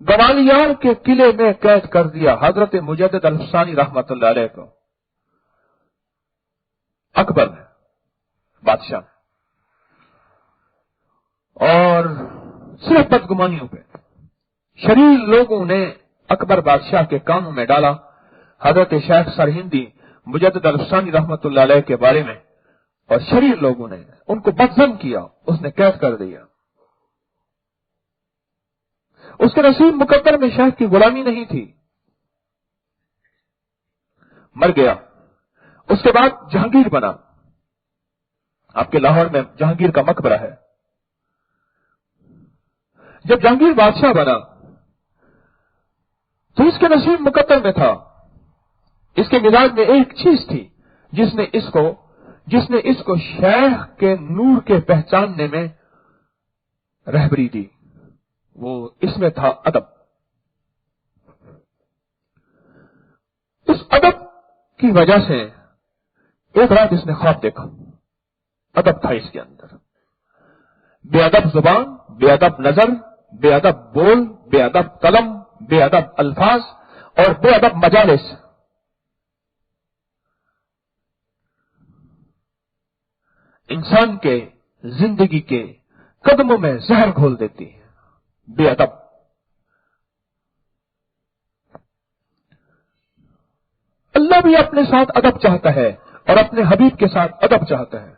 گوالیار کے قلعے میں قید کر دیا حضرت مجدد الفسانی رحمت اللہ علیہ کو، اکبر بادشاہ، اور صرف بدگمانیوں پہ شریر لوگوں نے اکبر بادشاہ کے کانوں میں ڈالا حضرت شیخ سرہندی مجدد الفسانی رحمت اللہ علیہ کے بارے میں، اور شریر لوگوں نے ان کو بدظن کیا، اس نے قید کر دیا۔ اس کے نصیب مقدر میں شیخ کی غلامی نہیں تھی، مر گیا۔ اس کے بعد جہانگیر بنا، آپ کے لاہور میں جہانگیر کا مقبرہ ہے۔ جب جہانگیر بادشاہ بنا تو اس کے نصیب مقدر میں تھا، اس کے مزاج میں ایک چیز تھی جس نے اس کو شیخ کے نور کے پہچاننے میں رہبری دی، وہ اس میں تھا ادب۔ اس ادب کی وجہ سے ایک رات اس نے خواب دیکھا، ادب تھا اس کے اندر، بے ادب زبان، بے ادب نظر، بے ادب بول، بے ادب قلم، بے ادب الفاظ اور بے ادب مجالس۔ انسان کے زندگی کے قدموں میں زہر گھول دیتی ہے بے ادب۔ اللہ بھی اپنے ساتھ ادب چاہتا ہے اور اپنے حبیب کے ساتھ ادب چاہتا ہے۔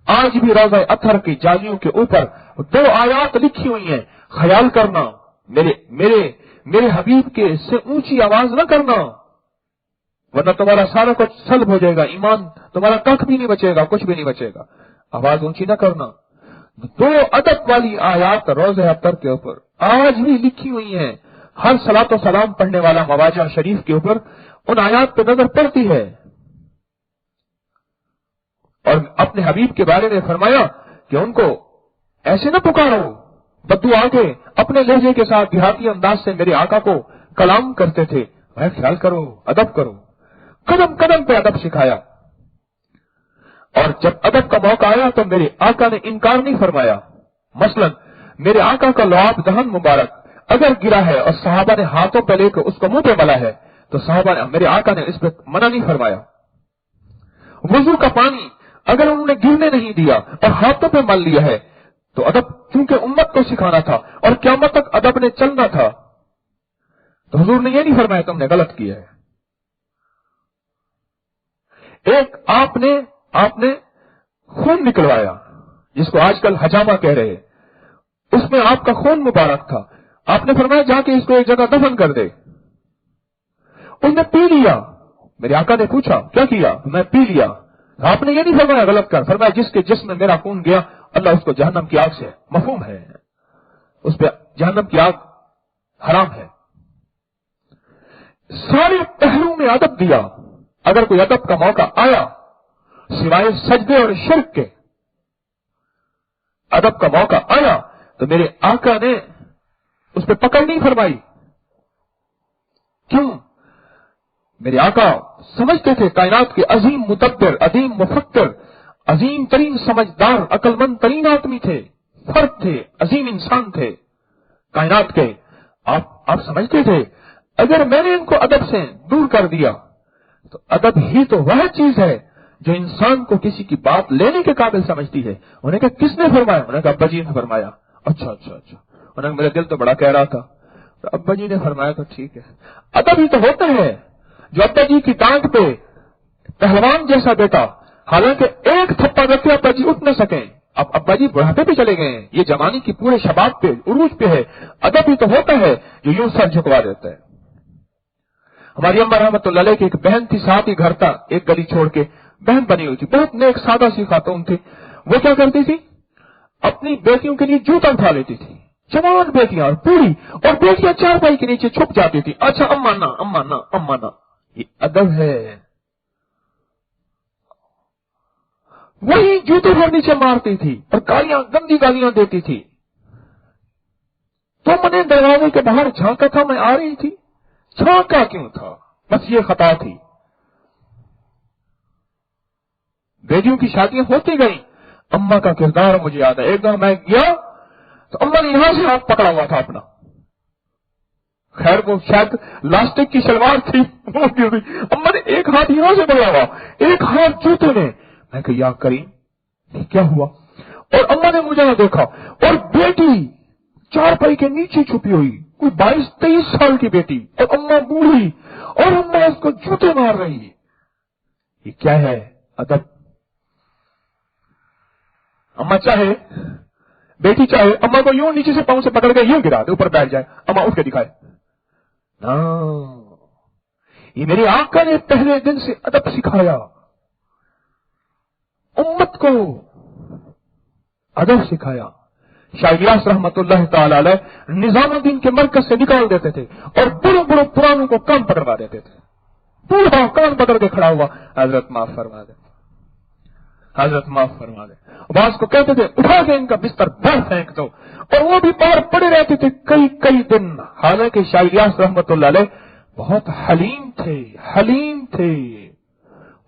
آج بھی روضہ اطہر کی جالیوں کے اوپر 2 آیات لکھی ہوئی ہیں، خیال کرنا، میرے حبیب کے سے اونچی آواز نہ کرنا ورنہ تمہارا سارا کچھ سلب ہو جائے گا، ایمان تمہارا کخ بھی نہیں بچے گا، کچھ بھی نہیں بچے گا۔ آواز اونچی نہ کرنا۔ 2 ادب والی آیات روضہ اطہر کے اوپر آج بھی لکھی ہوئی ہیں، ہر صلاۃ و سلام پڑھنے والا مواجہ شریف کے اوپر ان آیات پہ نظر پڑتی ہے۔ اور اپنے حبیب کے بارے میں فرمایا کہ ان کو ایسے نہ پکارو، بدو آگے اپنے لہجے کے ساتھ دیہاتی انداز سے میرے آقا کو کلام کرتے تھے، میں خیال کرو، ادب کرو، قدم قدم پہ ادب سکھایا۔ اور جب ادب کا موقع آیا تو میرے آقا نے انکار نہیں فرمایا۔ مثلا میرے آقا کا لعاب دہن مبارک اگر گرا ہے اور صحابہ نے ہاتھوں پہ لے کر اس کو منہ پہ ملا ہے تو صحابہ نے میرے آقا نے اس پہ منع نہیں فرمایا۔ وضو کا پانی اگر انہوں نے گرنے نہیں دیا اور ہاتھوں پہ مل لیا ہے تو ادب کیونکہ امت کو سکھانا تھا اور قیامت تک ادب نے چلنا تھا، تو حضور نے یہ نہیں فرمایا تم نے غلط کیا ہے۔ ایک آپ نے خون نکلوایا جس کو آج کل حجامہ کہہ رہے، اس میں آپ کا خون مبارک تھا، آپ نے فرمایا جا کے اس کو ایک جگہ دفن کر دے۔ اس نے پی لیا، میرے آقا نے پوچھا کیا کیا؟ میں پی لیا۔ آپ نے یہ نہیں فرمایا غلط کر، فرمایا جس کے جسم میں میرا خون گیا اللہ اس کو جہنم کی آگ سے، مفہوم ہے اس پہ جہنم کی آگ حرام ہے۔ سارے پہلو میں ادب دیا، اگر کوئی ادب کا موقع آیا سوائے سجدے اور شرک کے، ادب کا موقع آیا تو میرے آقا نے اس پہ پکڑ نہیں فرمائی۔ کیوں؟ میرے آقا سمجھتے تھے کائنات کے عظیم مدبر، عظیم مفکر، عظیم ترین سمجھدار، عقل مند ترین آدمی تھے، فرد تھے، عظیم انسان تھے کائنات کے۔ آپ سمجھتے تھے اگر میں نے ان کو ادب سے دور کر دیا تو ادب ہی تو وہ چیز ہے جو انسان کو کسی کی بات لینے کے قابل سمجھتی ہے۔ انہوں نے کہا کس نے فرمایا؟ انہوں نے کہا ابا جی نے فرمایا۔ اچھا، انہوں نے میرا دل تو بڑا کہہ رہا تھا، ابا جی نے فرمایا تو ٹھیک ہے۔ ادب ہی تو ہوتا ہے جو ابا جی کی ٹانگ پہ پہلوان جیسا بیٹا، حالانکہ ایک تھپڑ رکھے ابا جی اٹھ نہ سکیں، اب ابا جی بڑھاپے پہ چلے گئے ہیں، یہ جوانی کی پورے شباب پہ عروج پہ ہے، ادب ہی تو ہوتا ہے جو یوں سر جھکوا دیتا ہے۔ ہماری اماں رحمت اللہ علیہ کی ایک بہن تھی، ساتھ ہی گھر تھا، ایک گلی چھوڑ کے بہن بنی ہوئی تھی، بہت نیک سادہ سی خاتون تھی۔ وہ کیا کرتی تھی؟ اپنی بیٹیوں کے لیے جوتا اٹھا لیتی تھی، جوان بیٹیاں اور پوری، اور بیٹیاں چارپائی کے نیچے چھپ جاتی تھی، اچھا اماں نا اماں نا اماں نا، یہ ادب ہے۔ وہی جوتے پر نیچے مارتی تھی اور گالیاں، گندی گالیاں دیتی تھی۔ تو میں نے دروازے کے باہر جھانکا تھا، میں آ رہی تھی، جھانکا کیوں تھا؟ بس یہ خطا تھی۔ بیٹیوں کی شادیاں ہوتی گئیں، اماں کا کردار مجھے یاد ہے۔ ایک دم میں گیا تو اماں نے یہاں سے ہاتھ پکڑا ہوا تھا اپنا، خیر وہ شاید لاسٹک کی شلوار تھی، وہ گر گئی۔ اما نے ایک ہاتھ یہاں سے پکڑا ہوا، ایک ہاتھ جوتے نے۔ میں کہ یا کریم یہ کیا ہوا؟ اور اما نے مجھے نہ دیکھا، اور بیٹی چارپائی کے نیچے چھپی ہوئی، کوئی 22-23 سال کی بیٹی، اور اما بوڑھی، اور اما اس کو جوتے مار رہی۔ یہ کیا ہے ادب؟ اما چاہے، بیٹی چاہے اما کو یوں نیچے سے پاؤں سے پکڑ کے یوں گرا دے، اوپر بیٹھ جائے، اما اٹھ کے دکھائے۔ یہ میرے آقا نے پہلے دن سے ادب سکھایا، امت کو ادب سکھایا۔ شاہ الیاس رحمت اللہ تعالی علیہ نظام الدین کے مرکز سے نکال دیتے تھے اور بڑوں بڑوں پرانوں کو کان پکڑوا دیتے تھے۔ بوڑھا کان پکڑ کے کھڑا ہوا، حضرت معاف فرما دے، حضرت معاف فرما دے۔ بعض کو کہتے تھے اٹھا کے ان کا بستر باہر پھینک دو، اور وہ بھی باہر پڑے رہتے تھے کئی دن۔ حالانکہ شاہ الیاس رحمت اللہ علیہ بہت حلیم تھے، حلیم تھے،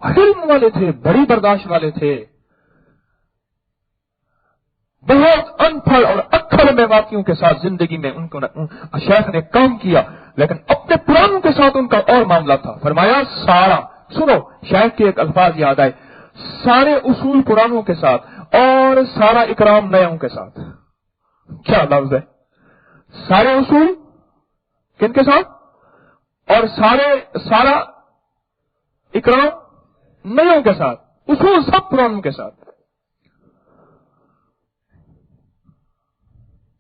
حلم والے تھے، بڑی برداشت والے تھے، بہت ان پڑھ اور اکھڑ میں واقعوں کے ساتھ زندگی میں ان کو شیخ نے کام کیا، لیکن اپنے پرانوں کے ساتھ ان کا اور معاملہ تھا۔ فرمایا سارا، سنو شیخ کے ایک الفاظ یاد آئے، سارے اصول پرانوں کے ساتھ اور سارا اکرام نیوں کے ساتھ۔ کیا لفظ ہے؟ سارے اصول کن کے ساتھ اور سارا اکرام نیوں کے ساتھ، اصول سب پرانوں کے ساتھ۔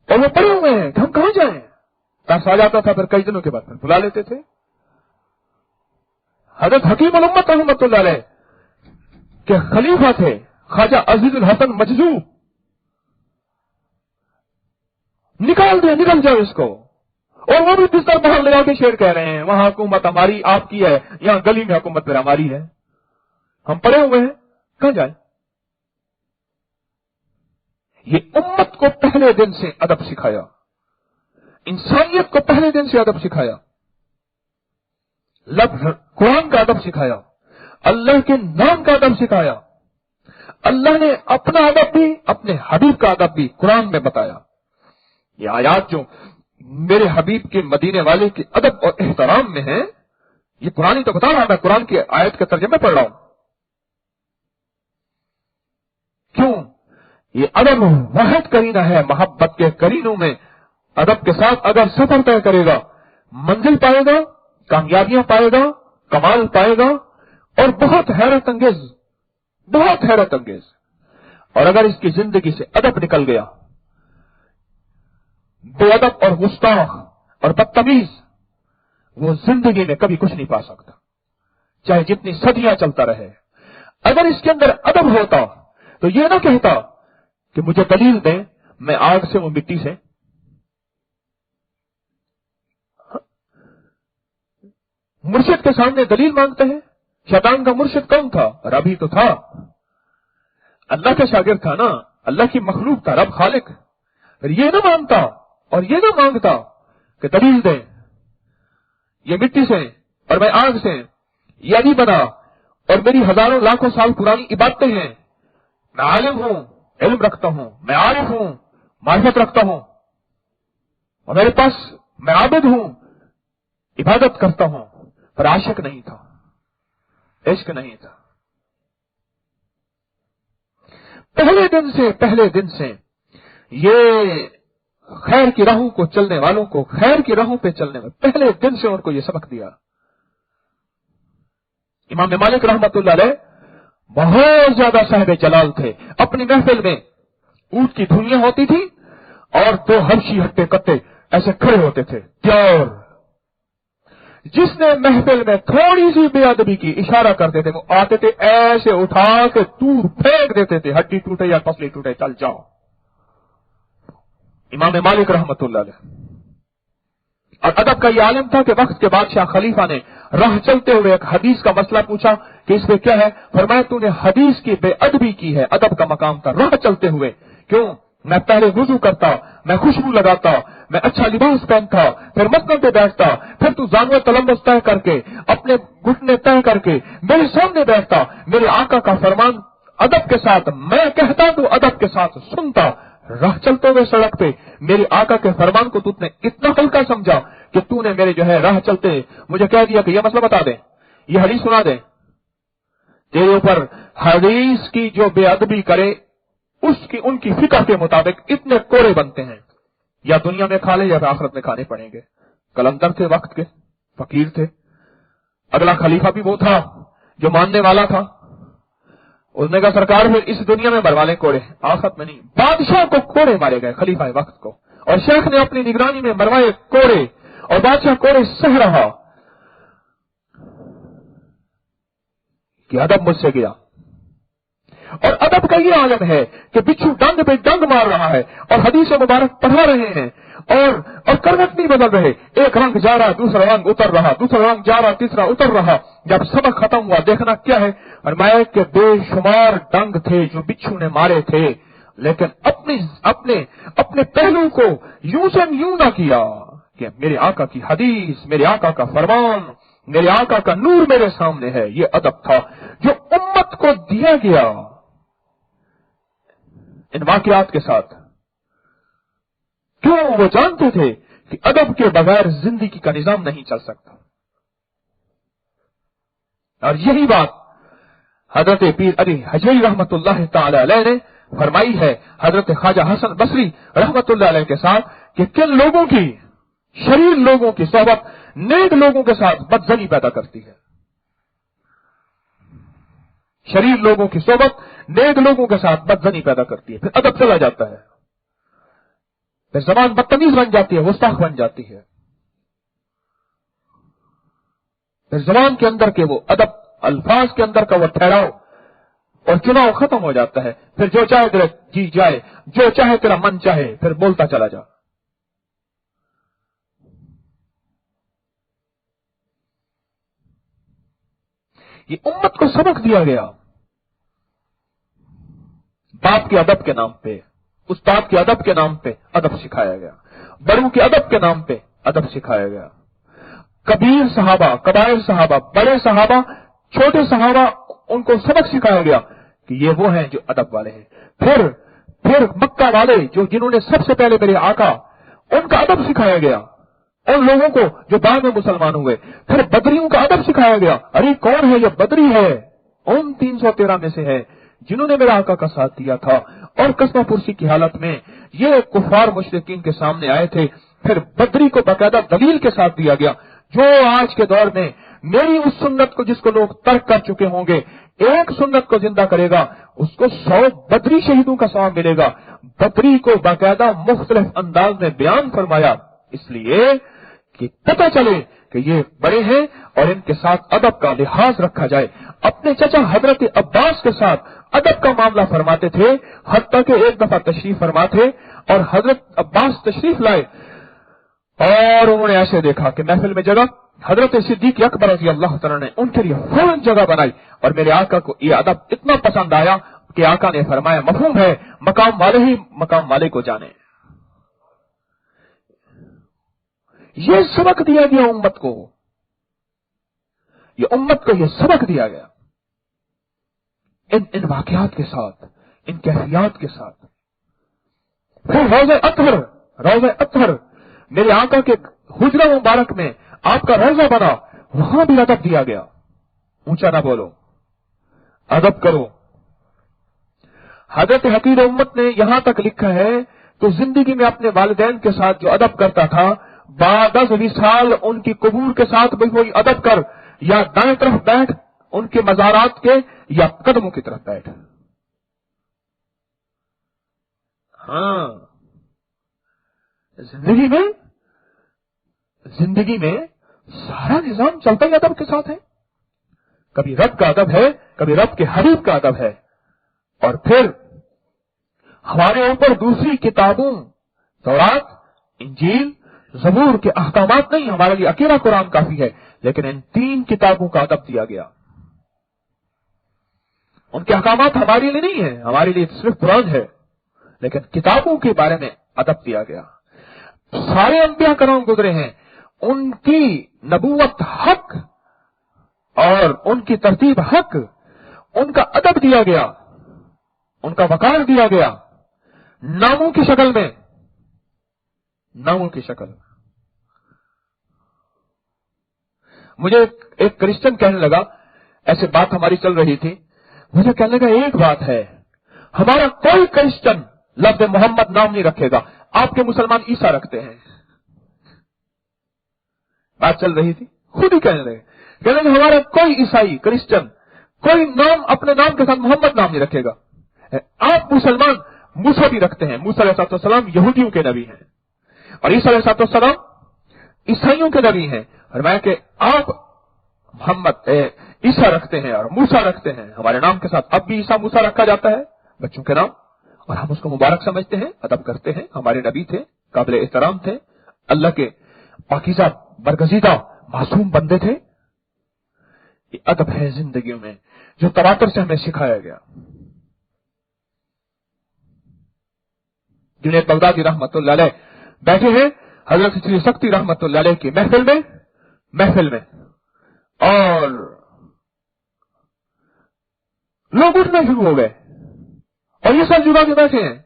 اور وہ پڑے ہوئے ہیں کہ ہم کہاں جائیں؟ ترس آ جاتا تھا، پھر کئی دنوں کے بعد پھر بلا لیتے تھے۔ حضرت حکیم الامت رحمۃ اللہ علیہ کے خلیفہ تھے خواجہ عزیز الحسن مجذوب، نکل جاؤ اس کو، اور وہ بھی بستر باہر لگا کے شعر کہہ رہے ہیں، وہاں حکومت ہماری آپ کی ہے، یہاں گلی میں حکومت پھر ہماری ہے، ہم پڑے ہوئے ہیں کہاں جائیں؟ یہ امت کو پہلے دن سے ادب سکھایا، انسانیت کو پہلے دن سے ادب سکھایا، لفظ قرآن کا ادب سکھایا، اللہ کے نام کا ادب سکھایا۔ اللہ نے اپنا ادب بھی، اپنے حبیب کا ادب بھی قرآن میں بتایا۔ یہ آیات جو میرے حبیب کے مدینے والے کے ادب اور احترام میں ہیں، یہ قرآن ہی تو بتا رہا، میں قرآن کی آیت کے ترجمے پڑھ رہا ہوں۔ کیوں؟ یہ ادب واحد کرینہ ہے محبت کے کرینوں میں۔ ادب کے ساتھ اگر سفر طے کرے گا، منزل پائے گا، کامیابیاں پائے گا، کمال پائے گا، اور بہت حیرت انگیز، بہت حیرت انگیز۔ اور اگر اس کی زندگی سے ادب نکل گیا، بے ادب اور گستاخ اور بدتمیز، وہ زندگی میں کبھی کچھ نہیں پا سکتا، چاہے جتنی صدیاں چلتا رہے۔ اگر اس کے اندر ادب ہوتا تو یہ نہ کہتا کہ مجھے دلیل دیں، میں آگ سے وہ مٹی سے۔ مرشد کے سامنے دلیل مانگتے ہیں۔ شیطان کا مرشد کون تھا؟ رب ہی تو تھا، اللہ کا شاگرد تھا نا، اللہ کی مخلوق تھا، رب خالق۔ پھر یہ نہ مانگتا اور یہ نہ مانگتا کہ دلیل دیں، یہ مٹی سے اور میں آگ سے، یہ نہیں بنا، اور میری ہزاروں لاکھوں سال پرانی عبادتیں ہیں، میں عالم ہوں، علم رکھتا ہوں، میں عارف ہوں، معرفت رکھتا ہوں، اور میرے پاس میں عابد ہوں، عبادت کرتا ہوں، پر عاشق نہیں تھا، عشق نہیں تھا۔ پہلے دن سے یہ خیر کی راہوں کو چلنے والوں کو، خیر کی راہوں پہ چلنے والے پہلے دن سے ان کو یہ سبق دیا۔ امام مالک رحمت اللہ علیہ بہت زیادہ صاحب جلال تھے۔ اپنی محفل میں اونٹ کی دھنیاں ہوتی تھی اور دو حبشی ہٹے کتے ایسے کھڑے ہوتے تھے، اور جس نے محفل میں تھوڑی سی بے ادبی کی اشارہ کرتے تھے، وہ آتے تھے ایسے اٹھا کے دور پھینک دیتے تھے، ہڈی ٹوٹے یا پسلی ٹوٹے چل جاؤ۔ امام مالک رحمت اللہ علیہ، اور ادب کا یہ عالم تھا کہ وقت کے بادشاہ خلیفہ نے راہ چلتے ہوئے ایک حدیث کا مسئلہ پوچھا کہ اس میں کیا ہے؟ فرمایا تو نے حدیث کی بے ادبی کی ہے، ادب کا مقام تھا راہ چلتے ہوئے۔ کیوں؟ میں پہلے وضو کرتا، میں خوشبو لگاتا، میں اچھا لباس پہنتا، پھر مسند پہ بیٹھتا، پھر تو زانو تلمس طے کر کے، اپنے گھٹنے طے کر کے میرے سامنے بیٹھتا، میرے آقا کا فرمان ادب کے ساتھ میں کہتا تو ادب کے ساتھ سنتا، راہ چلتے ہوئے سڑک پہ میرے آقا کے فرمان کو تُو نے اتنا ہلکا سمجھا کہ تو نے میرے جو ہے راہ چلتے مجھے کہہ دیا کہ یہ مسئلہ بتا دیں، یہ حدیث سنا دیں. تیرے اوپر حدیث کی جو بے ادبی کرے ان کی فکر کے مطابق اتنے کوڑے بنتے ہیں، یا دنیا میں کھا لے یا آخرت میں کھانے پڑیں گے. کلندر تھے، وقت کے فقیر تھے. اگلا خلیفہ بھی وہ تھا جو ماننے والا تھا. اس نے کہا سرکار پھر اس دنیا میں مروا لیں کوڑے، آخرت میں نہیں. بادشاہ کو کوڑے مارے گئے، خلیفہ وقت کو، اور شیخ نے اپنی نگرانی میں مروائے کوڑے، اور بادشاہ کوڑے سہ رہا کہ ادب مجھ سے گیا. اور ادب کا یہ عالم ہے کہ بچھو ڈنگ پہ ڈنگ مار رہا ہے اور حدیث مبارک پڑھا رہے ہیں اور کروٹ نہیں بدل رہے. ایک رنگ جا رہا، دوسرا رنگ اتر رہا، دوسرا رنگ جا رہا، تیسرا اتر رہا. جب سبق ختم ہوا دیکھنا کیا ہے، فرمایا کہ بے شمار ڈنگ تھے جو بچھو نے مارے تھے، لیکن اپنے پہلو کو یوں سے یوں نہ کیا کہ میرے آقا کی حدیث، میرے آقا کا فرمان، میرے آقا کا نور میرے سامنے ہے. یہ ادب تھا جو امت کو دیا گیا ان واقعات کے ساتھ. کیوں؟ وہ جانتے تھے کہ ادب کے بغیر زندگی کا نظام نہیں چل سکتا. اور یہی بات حضرت پیر علی حجویری رحمت اللہ تعالی علیہ نے فرمائی ہے حضرت خواجہ حسن بصری رحمت اللہ علیہ کے ساتھ کہ کن لوگوں کی، شریر لوگوں کی صحبت نیک لوگوں کے ساتھ بدزنی پیدا کرتی ہے. شریر لوگوں کی صحبت نیک لوگوں کے ساتھ بدزنی پیدا کرتی ہے، پھر ادب چلا جاتا ہے، پھر زبان بدتمیز بن جاتی ہے، گستاخ بن جاتی ہے. پھر زبان کے اندر کے وہ ادب، الفاظ کے اندر کا وہ ٹھہراؤ اور چناؤ ختم ہو جاتا ہے. پھر جو چاہے تیرا جی جائے، جو چاہے تیرا من چاہے، پھر بولتا چلا جا. یہ امت کو سبق دیا گیا باپ کے ادب کے نام پہ، استاد کے ادب کے نام پہ ادب سکھایا گیا، بڑوں کے ادب کے نام پہ ادب سکھایا گیا. کبیر صحابہ، کبائر صحابہ، بڑے صحابہ، چھوٹے صحابہ، ان کو سبق سکھایا گیا کہ یہ وہ ہیں جو ادب والے ہیں. پھر مکہ والے جنہوں نے سب سے پہلے میرے آقا، ان کا ادب سکھایا گیا. ان لوگوں کو جو بعد میں مسلمان ہوئے. پھر بدریوں کا ادب سکھایا گیا. ارے کون ہے یہ بدری ہے؟ ان 313 میں سے ہے جنہوں نے میرے آقا کا ساتھ دیا تھا اور قسمہ پرسی کی حالت میں یہ کفار مشرکین کے سامنے آئے تھے. پھر بدری کو باقاعدہ دلیل کے ساتھ دیا گیا. جو آج کے دور میں میری اس سنت کو جس کو لوگ ترک کر چکے ہوں گے، ایک سنت کو زندہ کرے گا، اس کو 100 بدری شہیدوں کا ثواب ملے گا. بدری کو باقاعدہ مختلف انداز میں بیان فرمایا، اس لیے کہ پتہ چلے کہ یہ بڑے ہیں اور ان کے ساتھ ادب کا لحاظ رکھا جائے. اپنے چچا حضرت عباس کے ساتھ ادب کا معاملہ فرماتے تھے، حتیٰ کہ ایک دفعہ تشریف فرما تھے اور حضرت عباس تشریف لائے اور انہوں نے ایسے دیکھا کہ محفل میں جگہ حضرت صدیق اکبر رضی اللہ تعالیٰ نے ان کے لیے فوراً جگہ بنائی. اور میرے آقا کو یہ ادب اتنا پسند آیا کہ آقا نے فرمایا مفہوم ہے مقام والے ہی مقام والے کو جانے. یہ سبق دیا گیا امت کو، یہ امت کو یہ سبق دیا گیا ان واقعات کے ساتھ، ان کیفیات کے ساتھ. پھر روضہ اطہر میرے آقا کے حجرہ مبارک میں آپ کا روضہ بنا، وہاں بھی ادب دیا گیا. اونچا نہ بولو، ادب کرو. حضرت حقیر امت نے یہاں تک لکھا ہے تو زندگی میں اپنے والدین کے ساتھ جو ادب کرتا تھا، بعد از وصال ان کی قبور کے ساتھ بھی وہی ادب کر، یا دائیں طرف بیٹھ ان کے مزارات کے یا قدموں کی طرف بیٹھ. ہاں، زندگی میں سارا نظام چلتا ہی ادب کے ساتھ ہے. کبھی رب کا ادب ہے، کبھی رب کے حبیب کا ادب ہے. اور پھر ہمارے اوپر دوسری کتابوں تورات، انجیل، زبور کے احکامات نہیں، ہمارے لیے اکیلا قرآن کافی ہے. لیکن ان 3 کتابوں کا ادب دیا گیا. ان کے احکامات ہمارے لیے نہیں ہیں، ہمارے لیے صرف قرآن ہے، لیکن کتابوں کے بارے میں ادب دیا گیا. سارے انبیاء کرام گزرے ہیں، ان کی نبوت حق اور ان کی ترتیب حق، ان کا ادب دیا گیا، ان کا وقار دیا گیا. नामों की शक्ल में, नामों की शक्ल में। मुझे एक क्रिश्चियन कहने लगा, ऐसे बात हमारी चल रही थी, मुझे कहने लगा एक बात है, हमारा कोई क्रिश्चियन लफ्ज़ मोहम्मद नाम नहीं रखेगा, आपके मुसलमान ईसा रखते हैं। बात चल रही थी, खुद ही कहने लगे हमारा कोई ईसाई क्रिश्चियन कोई नाम अपने नाम के साथ मोहम्मद नाम नहीं रखेगा। आप मुसलमान मूसा भी रखते हैं, मूसा अलैहिस्सलाम यहूदियों के नबी हैं और ईसा अलैहिस्सलाम ईसाइयों के नबी हैं। और मैं कि आप मोहम्मद ईसा रखते हैं और मूसा रखते हैं, हमारे नाम के साथ अब भी ईसा मूसा रखा जाता है बच्चों के नाम, और हम उसको मुबारक समझते हैं, अदब करते हैं। हमारे नबी थे, काबिल एहतराम थे, अल्लाह के पाकीज़ा बरगज़ीदा मासूम बंदे थे। ये अदब है जिंदगी में जो तवातर से हमें सिखाया गया। जुनैद बगदादी रहमतुल्लाह अलैह बैठे हैं हजरत श्री शक्ति रहमतुल्लाह अलैह की महफिल में और लोग उठने शुरू हो गए और ये सब जुड़ा के बैठे हैं।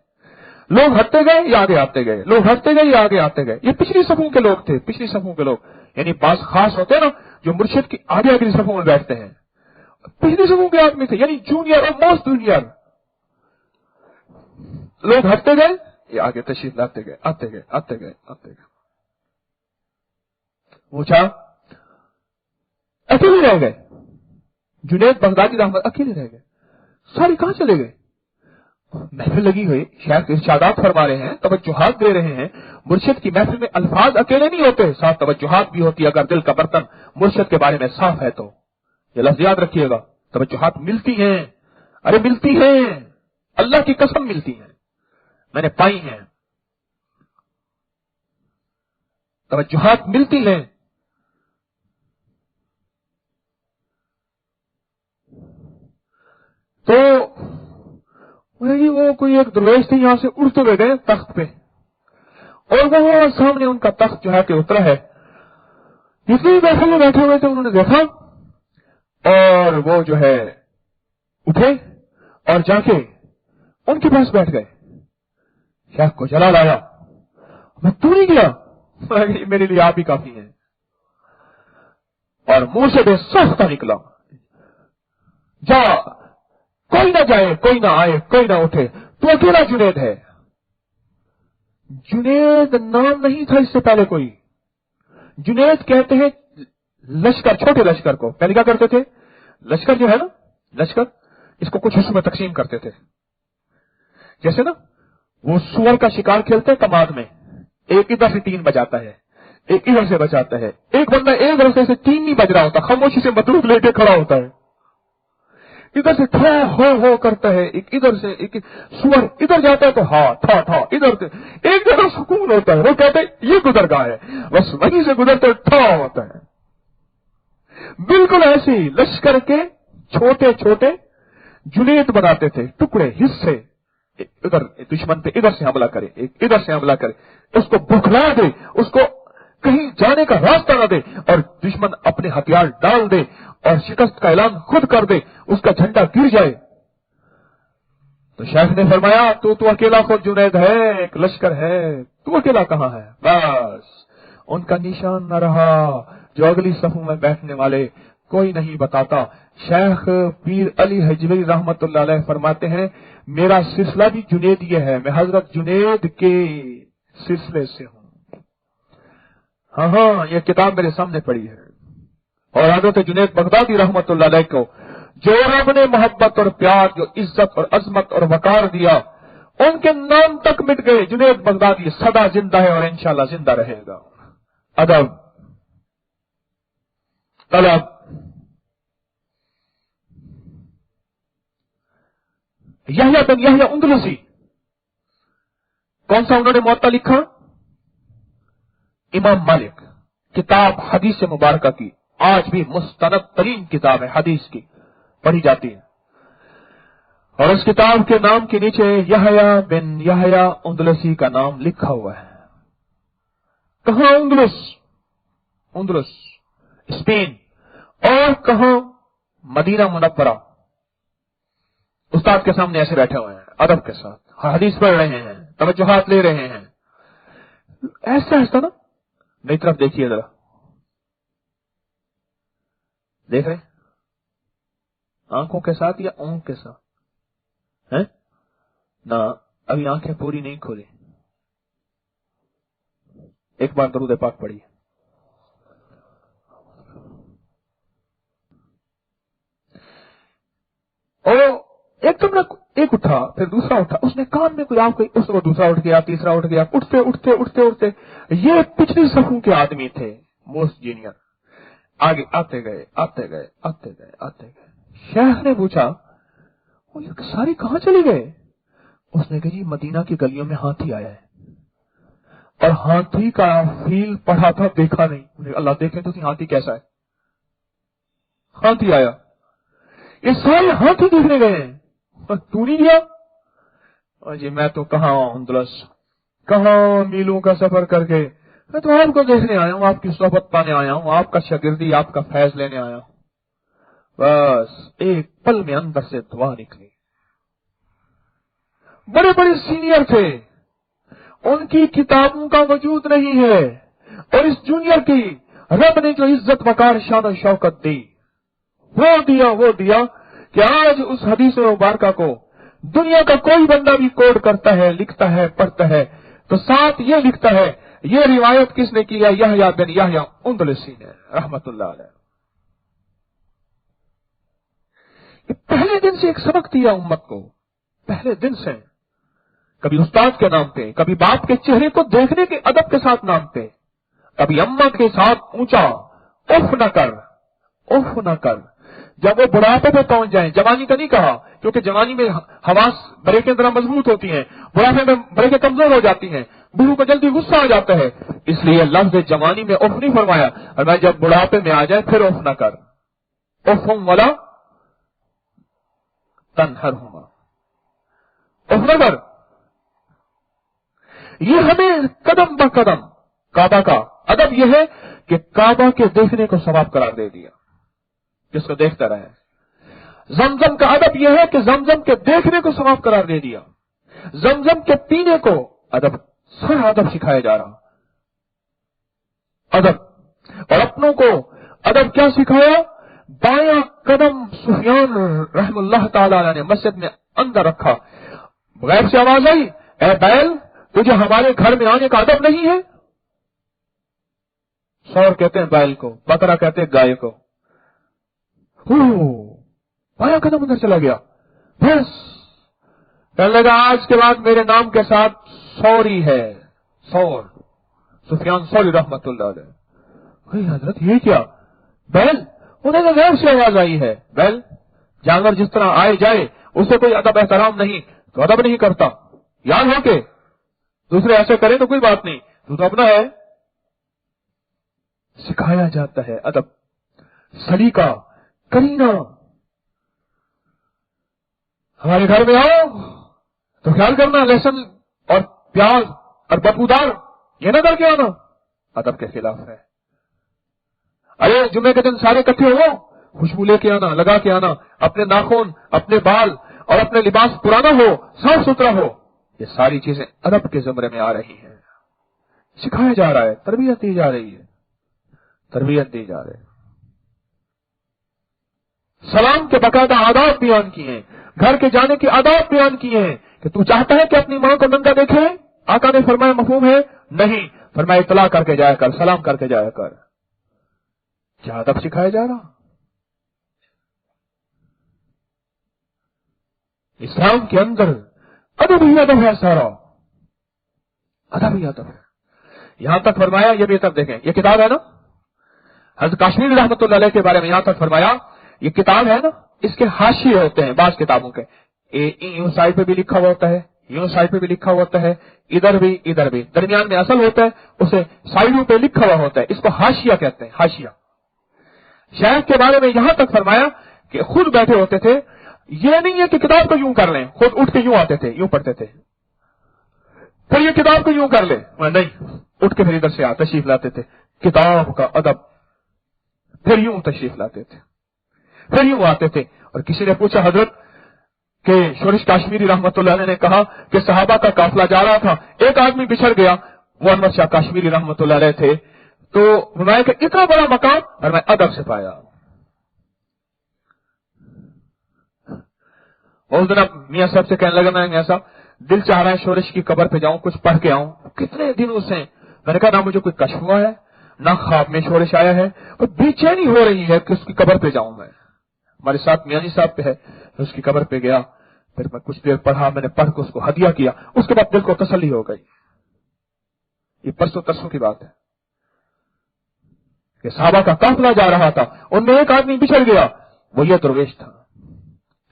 लोग हटते गए या आगे आते गए, लोग हटते गए या आगे आते गए। ये पिछली सफों के लोग थे, पिछली सफों के लोग, यानी पास खास होते हैं ना जो मुर्शिद की आगे आगे सफों में बैठते हैं, पिछली सफों के आदमी थे, यानी जूनियर और मोस्ट जूनियर। लोग हटते गए या आगे तशरीफ लाते गए, आते गए। पूछा, अकेले रह गए। जुनैद बगदादी रहमत अकेले रह गए, सारे कहां चले गए? महफिल लगी हुई, शायद इरशादात फरमा रहे हैं, तवज्जुहात दे रहे हैं। मुर्शिद की महफिल में अल्फाज अकेले नहीं होते, साथ तवज्जुहात भी होती है। अगर दिल का बर्तन मुर्शिद के बारे में साफ है तो ये लफ्ज याद रखिएगा, तवज्जुहात मिलती हैं, अरे मिलती हैं, अल्लाह की कसम मिलती हैं, मैंने पाई हैं, तवज्जुहात मिलती हैं। तो वो कोई एक दरवेश थे, यहां से उड़ते हुए गए तख्त पे, और वो सामने उनका तख्त जो है कि उतरा है। जितने महफिल में बैठे हुए थे उन्होंने देखा और वो जो है उठे और जाके उनके पास बैठ गए। शेख को जला लाया, मैं तू नहीं गया, मेरे लिए आप ही काफी हैं। और मुंह से बेसख्ता निकला, जा, कोई ना जाए, कोई ना आए, कोई ना उठे, तू अकेला जुनैद है। जुनैद नाम नहीं था इससे पहले कोई। जुनैद कहते हैं लश्कर, छोटे लश्कर को पहले क्या करते थे, लश्कर जो है ना, लश्कर इसको कुछ हिस्सों में तकसीम करते थे। जैसे ना वो सुअर का शिकार खेलते हैं कमाद में, एक इधर से 3 बजाता है, एक इधर से बजाता है, एक बंदा एक रस्ते से 3 नहीं बज रहा होता, खामोशी से मतरूफ लेके खड़ा होता है, इधर से ठा हो करता है, एक इधर से, एक सुअर इधर जाता है तो हा ठा ठा, इधर से एक जगह सुकून होता है, वो कहते हैं ये गुजर गया है, बस वहीं से गुजरते ठा होता है। बिल्कुल ऐसे ही लश्कर के छोटे छोटे जुनैद बनाते थे, टुकड़े हिस्से, इधर दुश्मन पे इधर से हमला करे, एक इधर से हमला करे, उसको बुखला दे, उसको कहीं जाने का रास्ता न दे और दुश्मन अपने हथियार डाल दे और शिकस्त का ऐलान खुद कर दे, उसका झंडा गिर जाए। तो शेख ने फरमाया तू अकेला खुद जुनैद है, एक लश्कर है, तू अकेला कहां है। बस उनका निशान न रहा, जो अगली सफों में बैठने वाले कोई नहीं बताता। शेख पीर अली हजवी रहमतुल्लाह अलैह फरमाते हैं मेरा सिलसिला भी जुनैदिया है, मैं हजरत जुनैद के सिलसिले से हूं। हाँ, ये किताब मेरे सामने पड़ी है। और हजरत जुनैद बगदादी रहमतुल्लाह अलैह को जो रब ने मोहब्बत और प्यार, जो इज्जत और अजमत और वकार दिया, उनके नाम तक मिट गए। जुनैद बगदादी सदा जिंदा है और इंशाअल्लाह जिंदा रहेगा। अदब, तलब, यहया बिन यहया अंदलुसी, कौन सा उन्होंने मुअत्ता लिखा? इमाम मालिक। किताब हदीस मुबारक की आज भी मुस्तनद तरीन किताब है, हदीस की पढ़ी जाती है। और उस किताब के नाम के नीचे यहया बिन यहया अंदलुसी का नाम लिखा हुआ है। कहां? उंदलुस स्पेन, और कहां? Medina Munawwara. उस्ताद के सामने ऐसे बैठे हुए हैं अदब के साथ, हदीस पढ़ रहे हैं, توجہات لے رہے ہیں. ایسا ایسا نا. نئی طرف دیکھیے ذرا, دیکھ رہے ہیں آنکھوں کے ساتھ یا اونگ کے ساتھ ہیں نہ, ابھی آنکھیں پوری نہیں کھولی. ایک بار درود پاک پڑھیے. اور ایک تم نے ایک اٹھا, پھر دوسرا اٹھا, اس نے کان میں کوئی آپ اس کو دوسرا اٹھ گیا, تیسرا اٹھ گیا, اٹھتے اٹھتے اٹھتے اٹھتے یہ پچھلی صفوں کے آدمی تھے, موسٹ جینئر. آگے آتے گئے آتے گئے آتے گئے آتے گئے. شیخ نے پوچھا یہ ساری کہاں چلے گئے؟ اس نے کہا جی مدینہ کی گلیوں میں ہاتھی آیا ہے, اور ہاتھی کا فیل پڑھا تھا, دیکھا نہیں. اللہ دیکھیں تو ہاتھی کیسا ہے. ہاتھی آیا, یہ سارے ہاتھی دیکھنے گئے ہیں, تو نہیں گیا؟ جی میں تو کہاں اندلس, کہاں میلوں کا سفر کر کے, میں تو آپ کو دیکھنے آیا ہوں, آپ کی صحبت پانے آیا ہوں, آپ کا شاگردی, آپ کا فیض لینے آیا ہوں. بس ایک پل میں اندر سے دعا نکلی. بڑے بڑے سینئر تھے, ان کی کتابوں کا وجود نہیں ہے, اور اس جونیئر کی رب نے جو عزت وقار شان و شوکت دی وہ دیا کہ آج اس حدیث مبارکہ کو دنیا کا کوئی بندہ بھی کوڈ کرتا ہے, لکھتا ہے, پڑھتا ہے, تو ساتھ یہ لکھتا ہے یہ روایت کس نے کی ہے؟ یحییٰ بن یحییٰ اندلسی نے رحمت اللہ علیہ. پہلے دن سے ایک سبق دیا امت کو, پہلے دن سے. کبھی استاد کے نام پہ, کبھی باپ کے چہرے کو دیکھنے کے ادب کے ساتھ نام پہ, کبھی اماں کے ساتھ اونچا, اف نہ کر, اف نہ کر. جب وہ بڑھاپے پہ پہنچ جائیں, جوانی کا نہیں کہا کیونکہ جوانی میں حواس بڑے کے طرح مضبوط ہوتی ہیں, بڑھاپے میں بڑے کے کمزور ہو جاتی ہیں, بوڑھوں کو جلدی غصہ آ جاتا ہے, اس لیے لفظ جوانی میں اف نہیں فرمایا, اور میں جب بڑھاپے میں آ جائے پھر اف نہ کر. اف ولا تنہرہما, اف نہ کر. یہ ہمیں قدم با قدم کعبہ کا ادب یہ ہے کہ کعبہ کے دیکھنے کو ثواب قرار دے دیا, جس کو دیکھتا رہے. زمزم کا ادب یہ ہے کہ زمزم کے دیکھنے کو ثواب قرار دے دیا. زمزم کے پینے کو ادب, سارا ادب سکھایا جا رہا, ادب. اور اپنوں کو ادب کیا سکھایا؟ بایاں قدم سفیان رحم اللہ تعالی نے مسجد میں اندر رکھا, غیب سے آواز آئی, اے بیل تجھے ہمارے گھر میں آنے کا ادب نہیں ہے؟ سور کہتے ہیں بیل کو, بکرا کہتے ہیں گائے کو. بایاں قدم اندر چلا گیا, بس کہنے لگا آج کے بعد میرے نام کے ساتھ سوری ہے, سور, سفیان سوری رحمت اللہ علیہ. حضرت یہ کیا؟ بیل, انہیں تو غیب سے آواز آئی ہے. بیل جانور جس طرح آئے جائے اسے کوئی ادب احترام نہیں تو ادب نہیں کرتا, یاد ہو کے دوسرے ایسے کریں تو کوئی بات نہیں, تو اپنا ہے. سکھایا جاتا ہے ادب, سلیقہ, کرینہ. ہمارے گھر میں آؤ تو خیال کرنا لہسن اور پیاز اور بدبودار یہ نہ کر کے آنا, ادب کے خلاف ہے. ارے جمعے کے دن سارے اکٹھے ہو, خوشبو لے کے آنا, لگا کے آنا, اپنے ناخن, اپنے بال اور اپنے لباس پرانا ہو, صاف ستھرا ہو. یہ ساری چیزیں ادب کے زمرے میں آ رہی ہیں, سکھایا جا رہا ہے, تربیت دی جا رہی ہے, تربیت دی جا رہی ہے. سلام کے باقاعدہ آداب بیان کیے ہیں, گھر کے جانے کے آداب بیان کیے ہیں کہ تو چاہتا ہے کہ اپنی ماں کو ننگا دیکھے؟ آقا نے فرمایا مفہوم ہے نہیں, فرمایا اطلاع کر کے جایا کر, سلام کر کے جایا کر. کیا ادب سکھایا جا رہا؟ اسلام کے اندر ادب ہی ادب ہے, سارا ادب ہی ادب ہے. یہاں تک فرمایا, یہ بھی تب دیکھیں, یہ کتاب ہے نا حضرت کاشمیری رحمت اللہ علیہ کے بارے میں, یہاں تک فرمایا یہ کتاب ہے نا, اس کے حاشیے ہوتے ہیں بعض کتابوں کے, یوں سائڈ پہ بھی لکھا ہوا ہوتا ہے, یوں سائڈ پہ بھی لکھا ہوا ہوتا ہے, ادھر بھی ادھر بھی, درمیان میں اصل ہوتا ہے, اسے سائڈوں پہ لکھا ہوا ہوتا ہے, اس کو حاشیہ کہتے ہیں, حاشیہ. شیخ کے بارے میں یہاں تک فرمایا کہ خود بیٹھے ہوتے تھے, یہ نہیں ہے کہ کتاب کو یوں کر لیں, خود اٹھ کے یوں آتے تھے, یوں پڑھتے تھے, پھر یہ کتاب کو یوں کر لیں, نہیں, اٹھ کے پھر ادھر سے تشریف لاتے تھے. کتاب کا ادب, پھر یوں تشریف لاتے تھے, پھر یوں آتے تھے. اور کسی نے پوچھا حضرت کہ शोरिश काश्मीरी रहमतुल्लाह अलैह ने कहा कि सहाबा का काफिला जा रहा था, एक आदमी बिछड़ गया, वो अनवर शाह काश्मीरी रहमतुल्लाह अलैह थे। तो फरमाया कि इतना बड़ा मकाम, और मैं अदब से पाया। उस दिन अब मियां साहब से कहने लगा, मैं मियां साहब दिल चाह रहा है शोरिश की कब्र पे जाऊं, कुछ पढ़ के आऊं। कितने दिनों से मैंने कहा ना मुझे कोई कश्फ हुआ है, ना ख्वाब में शोरिश आया है, और बेचैनी हो रही है कि उसकी कब्र पे जाऊं। मैं हमारे साथ मियां जी साहब पे है, उसकी कब्र पे गया, फिर मैं कुछ देर पढ़ा, मैंने पढ़ के उसको हदिया किया, उसके बाद दिल को तसल्ली हो गई। ये परसों तरसों की बात है कि सहाबा का काफिला जा रहा था, उनमें एक आदमी बिछड़ गया, वो ये दरवेश था।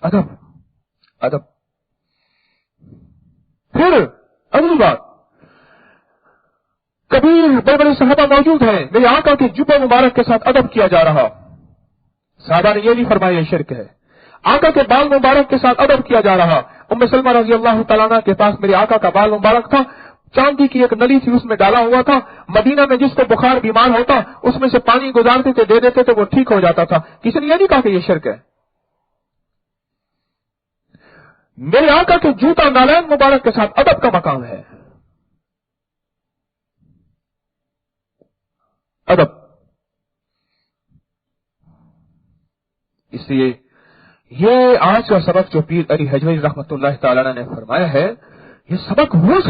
अदब अदब। फिर अगली बात, कबीर बड़े बड़े सहाबा मौजूद हैं, मेरे आका के जुब्बा मुबारक के साथ अदब किया जा रहा। साहबा ने यह नहीं फरमाया ये शिर्क है। आका के बाल मुबारक के साथ अदब किया जा रहा। उम्मे सलमा रजी अल्लाह तआला अन्हा के पास मेरे आका का बाल मुबारक था, चांदी की एक नली थी, उसमें डाला हुआ था। मदीना में जिसको बुखार बीमार होता उसमें से पानी गुजारते थे, दे देते थे, वो ठीक हो जाता था। किसी ने यह नहीं कहा कि यह शिर्क है। मेरे आका के जूता नालैन मुबारक के साथ अदब का मकाम है। अदब। इसलिए ये आज का सबक जो पीर अली हजवी रहमतुल्लाह तआला ने फरमाया है, ये सबक वो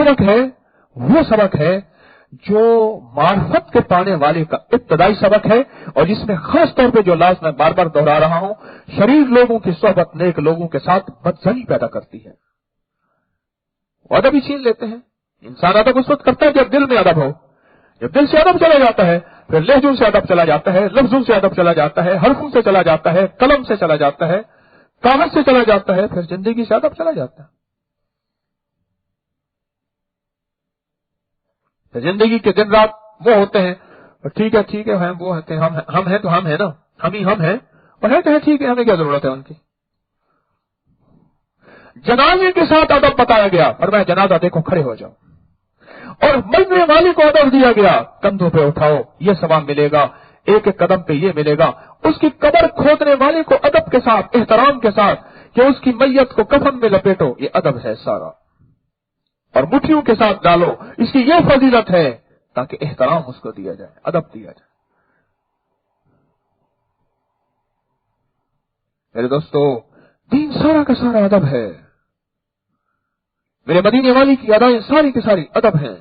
सबक है जो मार्फत के पाने वाले का इब्तदाई सबक है, और जिसमें खास तौर पे जो लाज मैं बार बार दोहरा रहा हूं, शरीर लोगों की सोहबत नेक लोगों के साथ बदजनी पैदा करती है। वो अदब ही छीन लेते हैं। इंसान अदब उस वक्त करता है जब दिल में अदब हो। जब दिल से अदब चला जाता है, फिर लहजों से अदब चला जाता है, लफ्जों से अदब चला जाता है, हरफों से चला जाता है, कलम से चला जाता है, कागज से चला जाता है, फिर जिंदगी से अदब चला जाता है। तो जिंदगी के दिन रात वो होते हैं, ठीक है हम वो होते हैं, हम हैं तो हम हैं ना, हम हैं, और है तो है, ठीक है, हमें क्या जरूरत है उनकी। जनाजे के साथ अदब बताया गया, और मैं जनाजा देखो खड़े हो जाओ, और मरने वाले को अदब दिया गया, कंधों पे उठाओ ये सवाब मिलेगा, एक एक कदम पे ये मिलेगा। उसकी कब्र खोदने वाले को अदब के साथ, एहतराम के साथ, कि उसकी मैयत को कफन में लपेटो, ये अदब है सारा, और मुट्ठियों के साथ डालो, इसकी ये फजीलत है, ताकि एहतराम उसको दिया जाए, अदब दिया जाए। मेरे दोस्तों, दीन सारा का सारा अदब है। मेरे मदीने वाली की अदाएं सारी की सारी अदब हैं।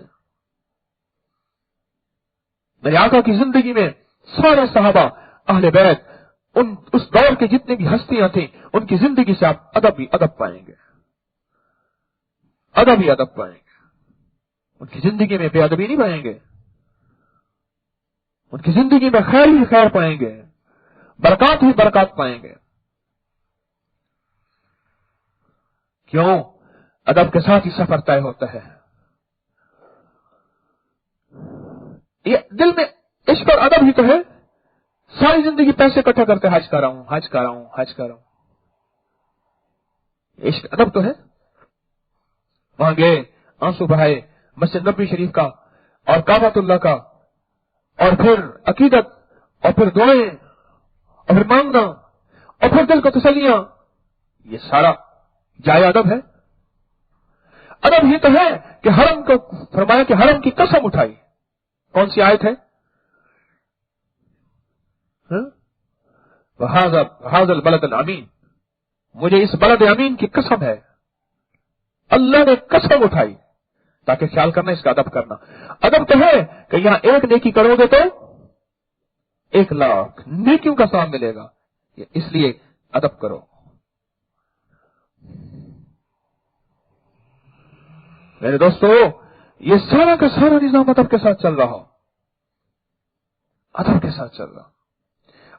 मेरे आका की जिंदगी में सारे सहाबा, अहले बैत, उस दौर के जितनी भी हस्तियां थी, उनकी जिंदगी से आप अदब ही अदब पाएंगे, अदब ही अदब पाएंगे। उनकी जिंदगी में बेअदबी नहीं पाएंगे, उनकी जिंदगी में खैर ही खैर पाएंगे, बरकत ही बरकत पाएंगे। क्यों? अदब के साथ ही सफर तय होता है। ये दिल में इश्क और अदब ही तो है। सारी जिंदगी पैसे इकट्ठा करते, हज कर रहा हूं। इश्क अदब तो है। वहां गए, आंसू बहाए, मस्जिद नबी शरीफ का और काबतुल्लाह का, और फिर अकीदत, और फिर दुआएं, और फिर मांगना, और फिर दिल को तसल्लियां, ये सारा जाया अदब है। अदब ही तो है कि हरम को फरमाया कि हरम की कसम उठाई। कौन सी आयत है? हाज़ल बलद अमीन, मुझे इस बलद अमीन की कसम है। अल्लाह ने कसम उठाई, ताकि ख्याल करना, इसका अदब करना। अदब तो है कि यहां एक नेकी करोगे तो 1,00,000 नेकियों का सवाब मिलेगा, इसलिए अदब करो। मेरे दोस्तों, ये सारा का सारा निजाम अदब के साथ चल रहा, अदब के साथ चल रहा,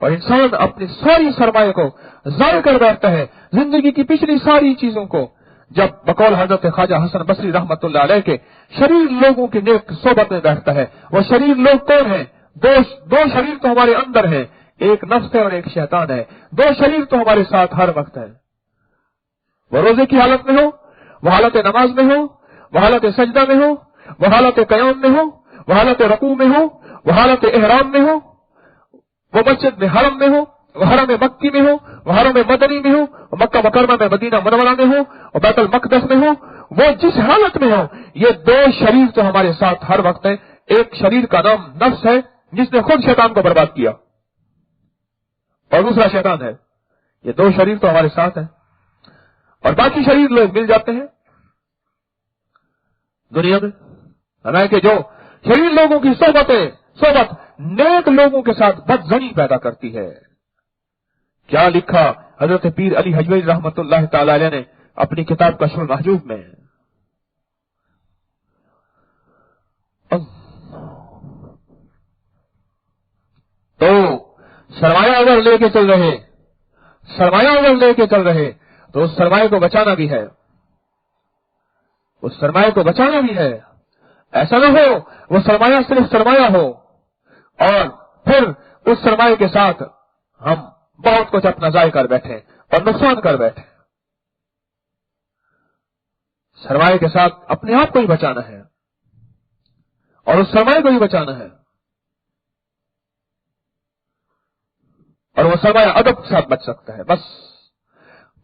और इंसान अपनी सारी सरमाए को जाया कर बैठता है, जिंदगी की पिछली सारी चीजों को। जब बकौल हजरत ख्वाजा हसन बसरी रहमतुल्लाह अलैह के शरीर लोगों की नेक सोबत में बैठता है, वो शरीर लोग कौन है? दो शरीर तो हमारे अंदर है, एक नफ्स है और एक शैतान है। दो शरीर तो हमारे साथ हर वक्त है। वो रोजे की हालत में हो, वो हालत नमाज में हो, वो हालत सजदा में हो, वो हालत कयाम में हो, वो हालत रकू में हो, वो हालत एहराम में हो, वो मस्जिद में हरम में हो, वो हरम मक्की में हो, वो हरम मदनी में हो, वो मक्का मुकर्रमा में, मदीना मुनव्वरा में हो, और बैतुल मक़दस में हो, वो जिस हालत में हो, ये दो शरीर तो हमारे साथ हर वक्त है। एक शरीर का नाम नफ्स है जिसने खुद शैतान को बर्बाद किया, और दूसरा शैतान है। ये दो शरीर तो हमारे साथ है, और बाकी शरीर लोग मिल जाते हैं दुनिया में। हालांकि जो शरीर लोगों की सोबत नेक लोगों के साथ बदजनी पैदा करती है। क्या लिखा हजरत पीर अली हजवी रहमतुल्लाह ताला अलैह ने अपनी किताब कश्फुल महजूब में। तो सरमाया अगर लेके चल रहे तो उस सरमाए को बचाना भी है, उस सरमाए को बचाना भी है। ऐसा न हो वो सरमाया सिर्फ सरमाया हो और फिर उस सरमाए के साथ हम बहुत कुछ अपना ज़ाय कर बैठे और नुकसान कर बैठे। सरमाए के साथ अपने आप को ही बचाना है और उस सरमाए को ही बचाना है। और वो सरमाया अदब के साथ बच सकता है। बस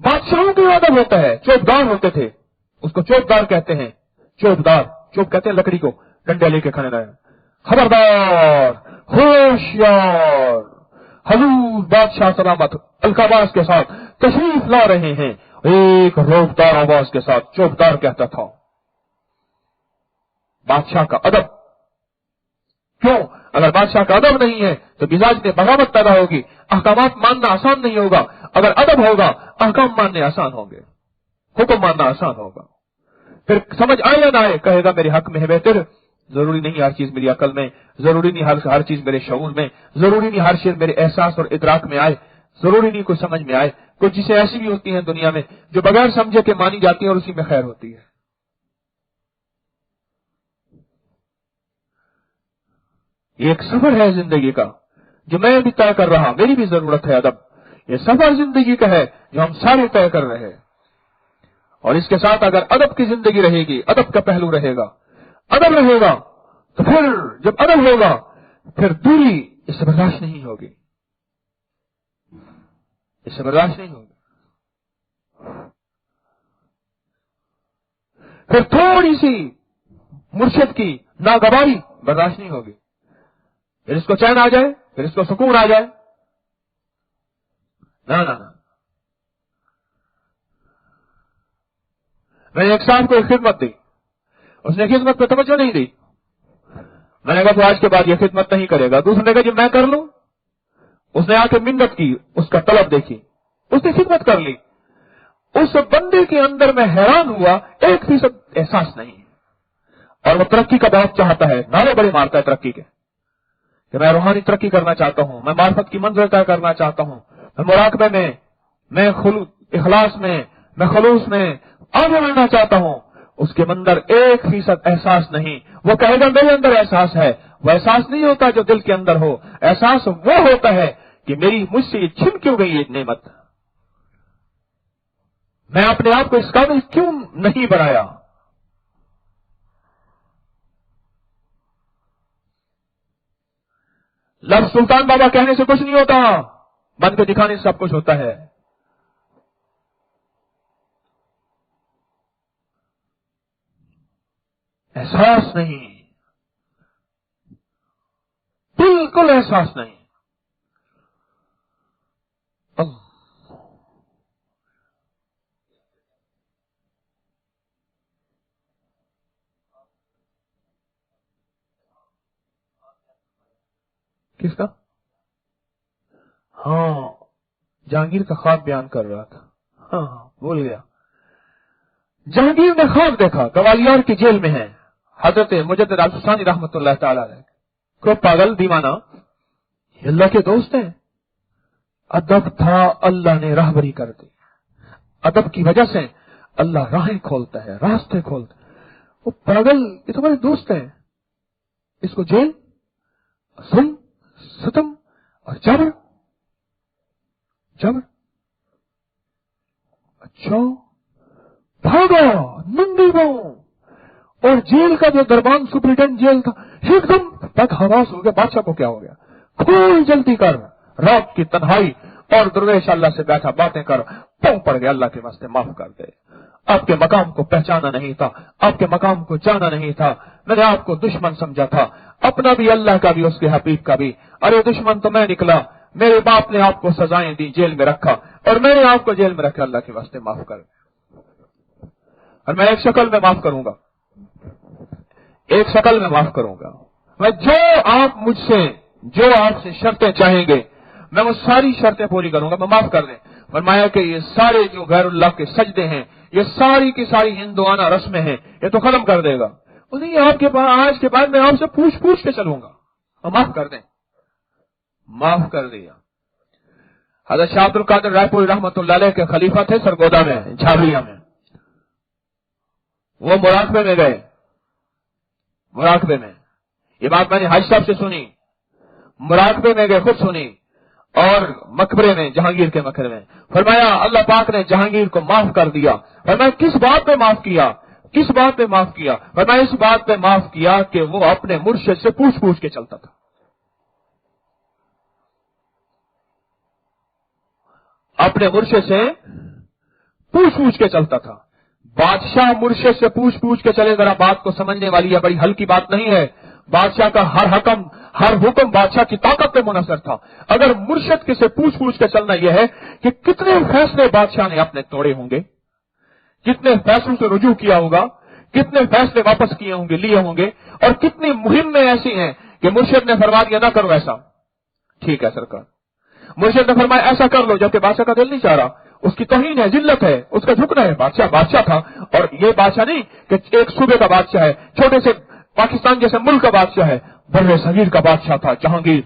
बादशाहों का अदब होता है। चौबदार होते थे, उसको चौबदार कहते हैं। चौब कहते हैं लकड़ी को, डंडे लेके खड़े रहे। खबरदार, होशियार, हजूर बादशाह सलामत अलकाबाज के साथ तशरीफ ला रहे हैं। एक रोबदार आवाज के साथ चौबदार कहता था। बादशाह का अदब। क्यों? अगर बादशाह का अदब नहीं है तो मिजाज में बगावत पैदा होगी, अहकामात मानना आसान नहीं होगा। अगर अदब होगा अहकाम मानने आसान होंगे, हुक्म मानना आसान होगा। फिर समझ आए या ना आए, कहेगा मेरे हक में है बेहतर। जरूरी नहीं हर चीज मेरी अकल में, जरूरी नहीं हर चीज मेरे शऊर में, जरूरी नहीं हर चीज मेरे एहसास और इदराक में आए, जरूरी नहीं कुछ समझ में आए। कुछ चीजें ऐसी भी होती हैं दुनिया में जो बगैर समझे के मानी जाती है और उसी में खैर होती है। ये एक सफर है जिंदगी का जो मैं भी तय कर रहा, मेरी भी जरूरत है अदब। ये सफर जिंदगी का है जो हम सारे तय कर रहे हैं। और इसके साथ अगर अदब की जिंदगी रहेगी, अदब का पहलू रहेगा, अदब रहेगा, तो फिर जब अदब होगा फिर दूरी इससे बर्दाश्त नहीं होगी, इससे बर्दाश्त नहीं होगी। फिर थोड़ी सी मुर्शिद की नागवारी बर्दाश्त नहीं होगी। फिर इसको चैन आ जाए, फिर इसको सुकून आ जाए। ना। मैंने एक साहब को एक खिदमत दी, उसने खिदमत पे तवज्जो नहीं दी। मैंने कहा तो आज के बाद ये खिदमत नहीं करेगा। दूसरे ने कहा जी मैं कर लूं। उसने आके मिन्नत की, उसका तलब देखी, उसने खिदमत कर ली। उस बंदे के अंदर मैं हैरान हुआ, 1% एहसास नहीं। और वो तरक्की का बहुत चाहता है, नारे बड़े मारता है तरक्की के, कि मैं रूहानी तरक्की करना चाहता हूं, मैं मार्फत की मंजिल तय करना चाहता हूं, मैं मुराकबे में, मैं इखलास में, मैं खलूस में आगे बढ़ना चाहता हूं। उसके अंदर 1% एहसास नहीं। वो कहेगा मेरे अंदर एहसास है। वो एहसास नहीं होता जो दिल के अंदर हो। एहसास वो होता है कि मेरी मुझसे छिन क्यों गई ये नेमत, मैं अपने आप को इस काबिल क्यों नहीं बनाया। लफ्ज सुल्तान बाबा कहने से कुछ नहीं होता, बन के दिखाने से सब कुछ होता है। एहसास नहीं, बिल्कुल एहसास नहीं। किसका? हाँ, जहांगीर का ख्वाब बयान कर रहा था। हाँ, भूल गया। जहांगीर ने ख्वाब देखा, ग्वालियर की जेल में है। हजरत मुजद्दिद अल-फसानी रहमतुल्लाह ताला अलैह को पागल दीवाना, अल्लाह के दोस्त हैं। अदब था, अल्लाह ने राहबरी कर दी। अदब की वजह से अल्लाह राहें खोलता है, रास्ते खोलता है। वो पागल, ये तुम्हारे दोस्त हैं, इसको जेल, जुल्म, सितम और जबर। अच्छा, भागा नंगी पांव, और जेल का जो दरबान सुपरिटेंडेंट जेल था एकदम बदहवास हो गया। बादशाह को क्या हो गया? खोल जल्दी कर। रात की तन्हाई और दरवेश अल्लाह से बैठा बातें कर, पाँव पड़ गया, अल्लाह के वास्ते माफ कर दे, आपके मकाम को पहचाना नहीं था, आपके मकाम को जाना नहीं था, मैंने आपको दुश्मन समझा था, अपना भी, अल्लाह का भी, उसके हबीब का भी। अरे दुश्मन तो मैं निकला, मेरे बाप ने आपको सजाएं दी, जेल में रखा, और मैंने आपको जेल में रखा, अल्लाह के वास्ते माफ कर। और मैं एक शक्ल में माफ करूंगा, एक शक्ल में माफ करूंगा। मैं जो आपसे शर्तें चाहेंगे, मैं वो सारी शर्तें पूरी करूंगा, मैं माफ कर दें। फरमाया कि ये सारे जो गैरुल्लाह के सजदे हैं, ये सारी की सारी हिंदुआना रस्में हैं, ये तो खत्म कर देगा। नहीं, आपके पास आज के बाद मैं आपसे पूछ पूछ के चलूंगा, और माफ कर दें। माफ कर दिया। हज़रत शाह अब्दुल कादिर रायपुरी रहमतुल्लाह अलैह के खलीफा थे सरगोदा में, झाबरिया में। वो मुराकबे में गए, मुराकबे में, ये बात मैंने हाजी साहब से सुनी, मुराकबे में गए, खुद सुनी, और मकबरे में, जहांगीर के मकबरे में। फरमाया अल्लाह पाक ने जहांगीर को माफ कर दिया। फरमाया किस बात पे माफ किया, किस बात पे माफ किया? फरमाया इस बात पे माफ किया कि वो अपने मुर्शिद से पूछ पूछ के चलता था। अपने मुर्शिद से पूछ पूछ के चलता था। बादशाह मुर्शिद से पूछ पूछ के चले, जरा बात को समझने वाली है, बड़ी हल्की बात नहीं है। बादशाह का हर हुक्म बादशाह की ताकत पे मुनसर था। अगर मुर्शिद के से पूछ पूछ के चलना यह है कि कितने फैसले बादशाह ने अपने तोड़े होंगे, कितने फैसलों से रुजू किया होगा, कितने फैसले वापस किए होंगे, लिए होंगे, और कितनी मुहिम्में ऐसी हैं कि मुर्शिद ने फरमा दिया ना करो ऐसा, ठीक है सरकार। मुर्शिद ने फरमाया ऐसा कर लो, जबकि बादशाह का दिल नहीं चाह रहा, उसकी तौहीन है, जिल्लत है, उसका झुकना है। बादशाह बादशाह था, और ये बादशाह नहीं कि एक सूबे का बादशाह है, छोटे से पाकिस्तान जैसे मुल्क का बादशाह है, बर्रे सगीर का बादशाह था जहांगीर।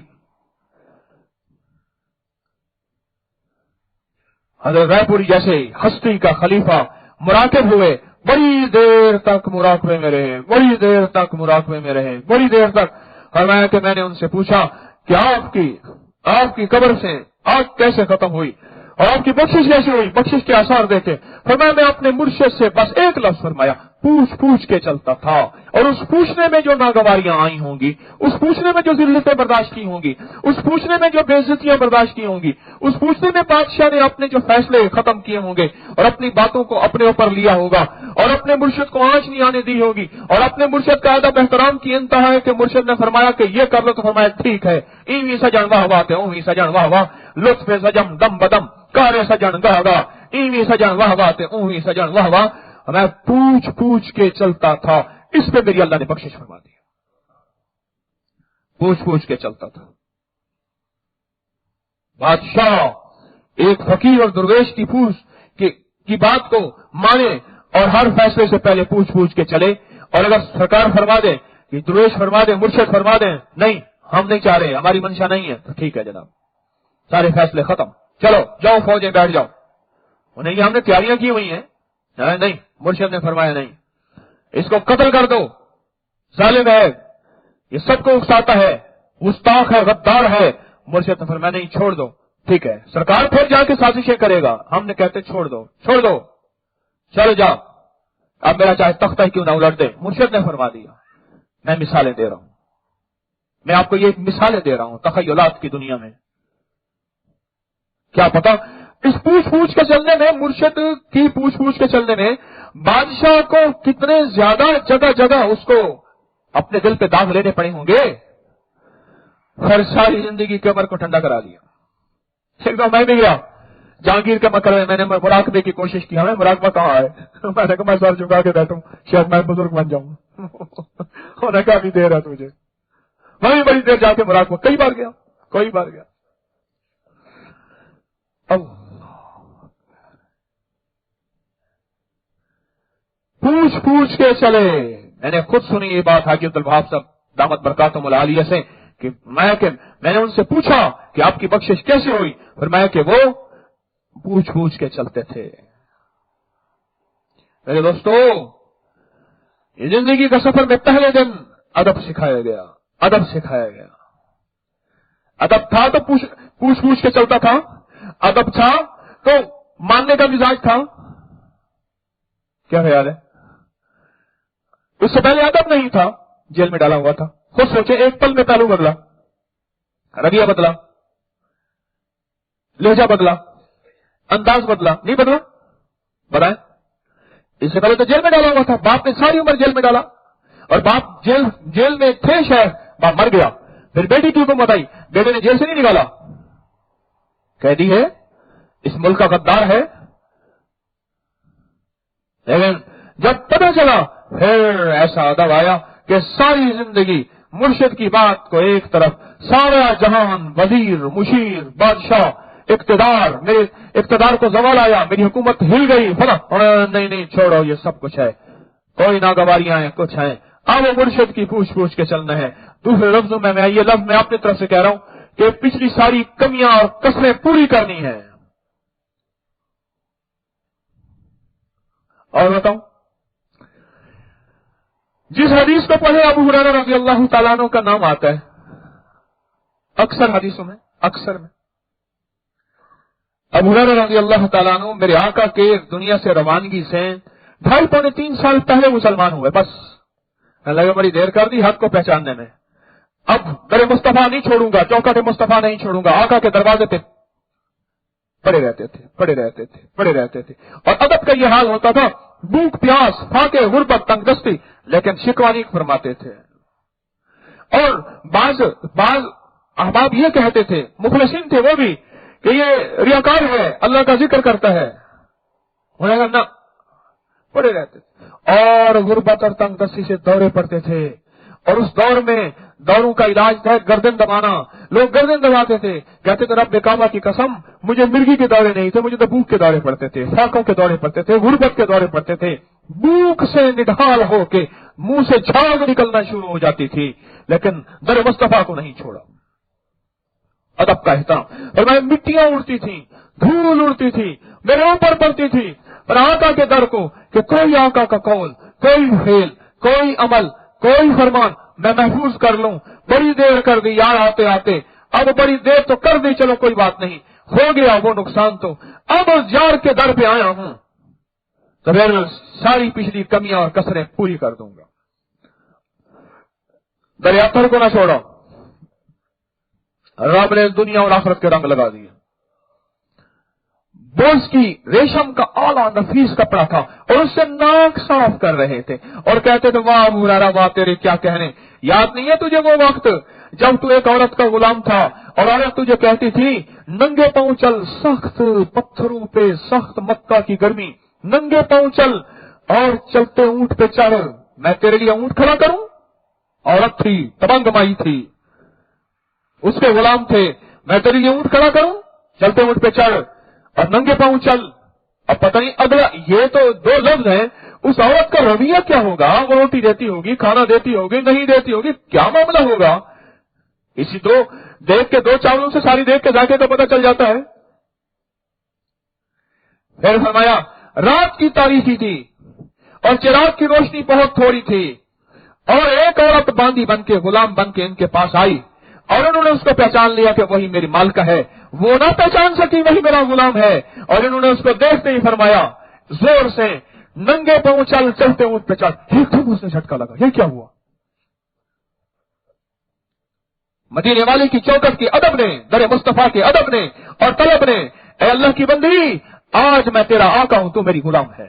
हज़रत रायपुरी जैसे हस्ती का खलीफा मुराकिब हुए, बड़ी देर तक मुराकबे में रहे, बड़ी देर तक मुराकबे में रहे, बड़ी देर तक। फरमाया कि मैंने उनसे पूछा कि आपकी कब्र से आग कैसे खत्म हुई और आपकी बख्शिश कैसे हुई, बख्शिश के आसार देखे। फरमाया मैं अपने मुर्शिद से बस एक लफ्ज फरमाया, पूछ पूछ के चलता था, और उस पूछने में जो नागवारियां आई होंगी, उस पूछने में जो जिल्लतें बर्दाश्त की होंगी, उस पूछने में जो बेइज्जतियां बर्दाश्त की होंगी, उस पूछने में बादशाह ने अपने जो फैसले खत्म किए होंगे और अपनी बातों को अपने ऊपर लिया होगा, और अपने मुर्शिद को आंच नहीं आने दी होगी, और अपने मुर्शिद का अदब एहतराम की इंतहा है कि मुर्शिद ने फरमाया कि ये कर लो, तो फरमाया ठीक है, ईवी सजन वाह वाह, ऊवी सजन वाह वाह, लुत्फ सजम दम बदम, कारे सजन गाह गाह, ईवी सजन वाह वाह, ऊवी सजन वाह वाह। मैं पूछ पूछ के चलता था, इस पे मेरी अल्लाह ने बख्शिश फरमा दी। पूछ पूछ के चलता था। बादशाह एक फकीर और दुर्वेश की पूछ की बात को माने, और हर फैसले से पहले पूछ पूछ के चले। और अगर सरकार फरमा दे कि दुर्वेश फरमा दे, मुर्शिद फरमा दे, नहीं हम नहीं चाह रहे, हमारी मंशा नहीं है, तो ठीक है जनाब, सारे फैसले खत्म, चलो जाओ फौजें बैठ जाओ। उन्हें हमने तैयारियां की हुई हैं, नहीं, मुर्शिद ने फरमाया नहीं, इसको कत्ल कर दो, जालिम है, ये सबको उकसाता है, गुस्ताख है, गद्दार है। मुर्शिद ने फरमाया नहीं, छोड़ दो, ठीक है। सरकार फिर जाके साजिशें करेगा, हमने कहते छोड़ दो, चलो जाओ, अब मेरा चाहे तख्ता क्यों ना उलट दे। मुर्शिद ने फरमा दिया। मैं मिसालें दे रहा हूं, मैं आपको ये मिसालें दे रहा हूं तखय्युलात की दुनिया में। क्या पता इस पूछ पूछ के चलने में, मुर्शिद की पूछ पूछ के चलने में बादशाह को कितने ज्यादा जगह जगह उसको अपने दिल पे दाग लेने पड़े होंगे। हर सारी जिंदगी के उम्र को ठंडा करा लिया। एक बार मैं भी गया जहांगीर के मकबरे में, मैंने मुराकबे की कोशिश की, हमें मुराकबा कहाँ है मैंने कहा मैं सर झुका के बैठूं, शायद मैं बुजुर्ग बन जाऊं उन्होंने कहा अभी देर है तुझे। मैं भी बड़ी देर जाके मुराकबा कई बार गया। पूछ पूछ के चले। मैंने खुद सुनी ये बात हाजी अब्दुल वहाब साहब दामत बरकातुहुल आलिया से कि मैंने उनसे पूछा कि आपकी बख्शिश कैसे हुई। फरमाया कि वो पूछ पूछ के चलते थे। मेरे दोस्तों, ये जिंदगी का सफर में पहले दिन अदब सिखाया गया। अदब था तो पूछ पूछ के चलता था, अदब था तो मानने का मिजाज था। क्या ख्याल है? उससे पहले अदब नहीं था, जेल में डाला हुआ था। खुद सोचे, एक पल में पहलू बदला, रवैया बदला। लहजा बदला, अंदाज बदला, नहीं बदला? बताएं। इससे पहले तो जेल में डाला हुआ था, बाप ने सारी उम्र जेल में डाला, और बाप जेल में थे शायद, बाप मर गया, फिर बेटी की हुक्म बताई, बेटे ने जेल से नहीं निकाला, कैदी है, इस मुल्क का गद्दार है। लेकिन जब पता चला, फिर ऐसा अदब आया कि सारी जिंदगी मुर्शिद की बात को एक तरफ, सारा जहान, वजीर, मुशीर, बादशाह, इक्तदार, मेरे इक्तदार को जवाल आया, मेरी हुकूमत हिल गई, फला, नहीं नहीं छोड़ो, ये सब कुछ है, कोई नागवारियां हैं, कुछ है, अब मुर्शिद की पूछ के चलना है। दूसरे लफ्जों में मैं ये लफ्ज मैं अपनी तरफ से कह रहा हूं कि पिछली सारी कमियां और कसरें पूरी करनी है। और बताऊं, जिस हदीस को पढ़े अबू हुरैरा रज़ी अल्लाह तआला अन्हु का नाम आता है अक्सर हदीसों में, अक्सर में अबू हुरैरा रज़ी अल्लाह तआला अन्हु मेरे आका के दुनिया से रवानगी से 2.5-3 साल पहले मुसलमान हुए। बस लगे बड़ी देर कर दी हक को पहचानने में, अब दर मुस्तफा नहीं छोड़ूंगा, चौखट मुस्तफा नहीं छोड़ूंगा। आका के दरवाजे पे पड़े रहते थे और अदब का ये हाल होता था, भूख प्यास, फाके, गुर्बत, तंगदस्ती, लेकिन शिकवा नहीं फरमाते थे। और बाज अहबाब ये कहते थे, मुखलिसीन थे वो भी, कि ये रियाकार है, अल्लाह का जिक्र करता है, उन्हें ना पड़े रहते थे और गुर्बत और तंगदस्ती से दौरे पड़ते थे। और उस दौर में दौरों का इलाज था गर्दन दबाना, लोग गर्दन दबाते थे, कहते थे रब काबा की कसम मुझे मिर्गी के दौरे नहीं थे, मुझे तो भूख के दौरे पड़ते थे, फाकों के दौरे पड़ते थे, गुर्बत के दौरे पड़ते थे, भूख से निढाल होके मुंह से झाग निकलना शुरू हो जाती थी, लेकिन दर मुस्तफा को नहीं छोड़ा। अदब का एहतराम। और मैं मिट्टियां उड़ती थी, धूल उड़ती थी, मेरे ऊपर पड़ती थी, पर आका के दर को कि कोई आका का कौल, कोई फेल, कोई अमल, कोई फरमान मैं महफूज कर लूं। बड़ी देर कर दी यार आते आते, अब बड़ी देर तो कर दी, चलो कोई बात नहीं, हो गया वो नुकसान, तो अब उस जार के दर पे आया हूं, तो मैं सारी पिछली कमियां और कसरें पूरी कर दूंगा। दरियातर को ना छोड़ो, रब ने दुनिया और आखिरत के रंग लगा दिए। बोझ की रेशम का आला नफीस कपड़ा था और उससे नाक साफ कर रहे थे और कहते थे वाह अबू हुरैरा वाह तेरे क्या कहने। याद नहीं है तुझे वो वक्त जब तू एक औरत का गुलाम था और औरत तुझे कहती थी नंगे पांव चल, सख्त पत्थरों पे सख्त मक्का की गर्मी, नंगे पांव चल और चलते ऊंट पे चढ़, मैं तेरे लिए ऊंट खड़ा करूं। औरत थी, तबंग माई थी, उसके गुलाम थे, मैं तेरे लिए ऊंट खड़ा करूं, चलते ऊंट पे चढ़ और नंगे पांव चल। अब पता नहीं अगला, ये तो 2 लफ्ज हैं, उस औरत का रवैया क्या होगा, वो रोटी देती होगी, खाना देती होगी, नहीं देती होगी, क्या मामला होगा। इसी तो देख के 2 चावलों से सारी देख के जाके तो पता चल जाता है। फिर फरमाया रात की तारीखी थी और चिराग की रोशनी बहुत थोड़ी थी और एक औरत बांदी बन के, गुलाम बन के इनके पास आई और उन्होंने उसको पहचान लिया कि वही मेरी मालिका है। वो ना पहचान सकी वही मेरा गुलाम है और इन्होंने उसको देखते ही फरमाया जोर से नंगे पांव चल, चलते ऊंट पे चल। एकदम उसने झटका लगा, ये क्या हुआ। मदीने वाले की चौकट के अदब ने, दर मुस्तफा के अदब ने और तलब ने, ए अल्लाह की बंदी आज मैं तेरा आका हूं, तू मेरी गुलाम है।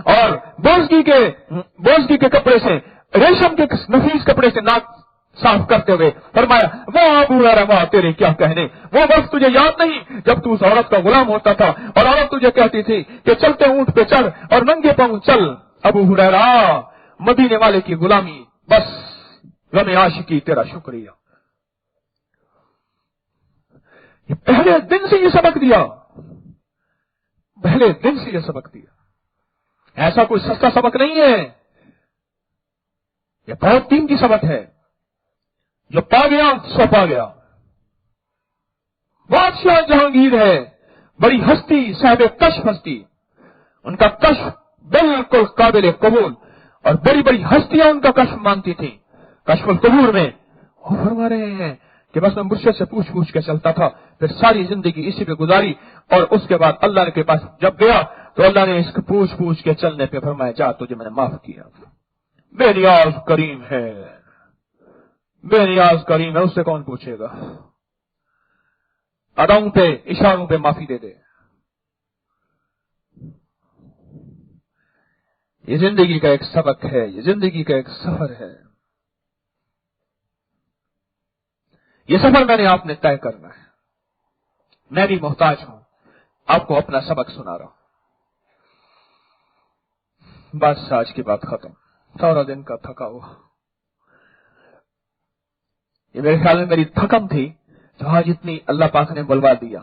और बोझगी के कपड़े से, रेशम के नफीस कपड़े से नाक साफ करते हुए फरमाया वाह अबू हुरैरा वाह तेरे क्या कहने। वो वक्त तुझे याद नहीं जब तू उस औरत का गुलाम होता था और औरत तुझे कहती थी कि चलते ऊंट पे चढ़ और नंगे पांव चल। अबू हुरैरा मदीने वाले की गुलामी, बस गमे आशिकी तेरा शुक्रिया। ये पहले दिन से ये सबक दिया, पहले दिन से ये सबक दिया। ऐसा कोई सस्ता सबक नहीं है, यह बहुत कीमती सबक है। जो पा गया सो पा गया। बादशाह जहांगीर है, बड़ी हस्ती, साहिब कश्फ हस्ती, उनका कश्फ बिल्कुल काबिल कबूल और बड़ी बड़ी हस्तियां उनका कश्फ मानती थी। कश्फुल कबूर में वो फरमा रहे हैं कि बस मैं मुर्शिद से पूछ के चलता था, फिर सारी जिंदगी इसी पे गुजारी और उसके बाद अल्लाह के पास जब गया तो अल्लाह ने इसको पूछ के चलने पे फरमाया जा तुझे मैंने माफ किया। बेनियाज करीम है, बेनियाज करीम है, उससे कौन पूछेगा। अदाओं पे, इशारों पे माफी दे दे। ये जिंदगी का एक सबक है, ये जिंदगी का एक सफर है। ये सफर मैंने आपने तय करना है। मैं भी मोहताज हूं, आपको अपना सबक सुना रहा हूं। बस आज की बात खत्म। सारा दिन का थका हुआ, ये मेरे ख्याल में मेरी थकम थी जो आज इतनी अल्लाह पाक ने बुलवा दिया।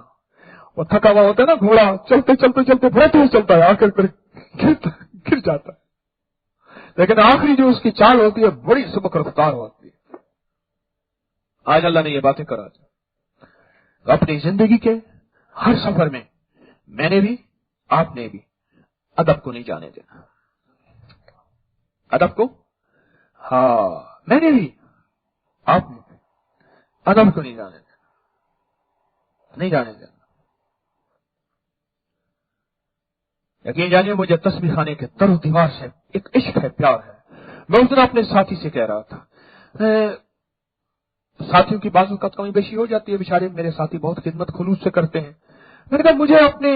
वो थका हुआ होता है ना घोड़ा, चलते चलते चलते बहुत तेज चलता है, आखिर पर गिर जाता है, लेकिन आखिरी जो उसकी चाल होती है बड़ी सबक रफ्तार होती है। आज अल्लाह ने ये बातें करा दी। अपनी जिंदगी के हर सफर में मैंने भी, आपने भी अदब को नहीं जाने देना। अदब को, हाँ, मैंने भी, आपने भी अदब को नहीं जाने देना, नहीं जाने देना। यकीन जानिए, मुझे तस्बीह खाने के तरो दीवार से एक इश्क है, प्यार है। मैं उस दिन अपने साथी से कह रहा था, साथियों की बाजू का कमी बेशी हो जाती है, बेचारे मेरे साथी बहुत खिदमत खुलूस से करते हैं। मैंने कहा मुझे अपने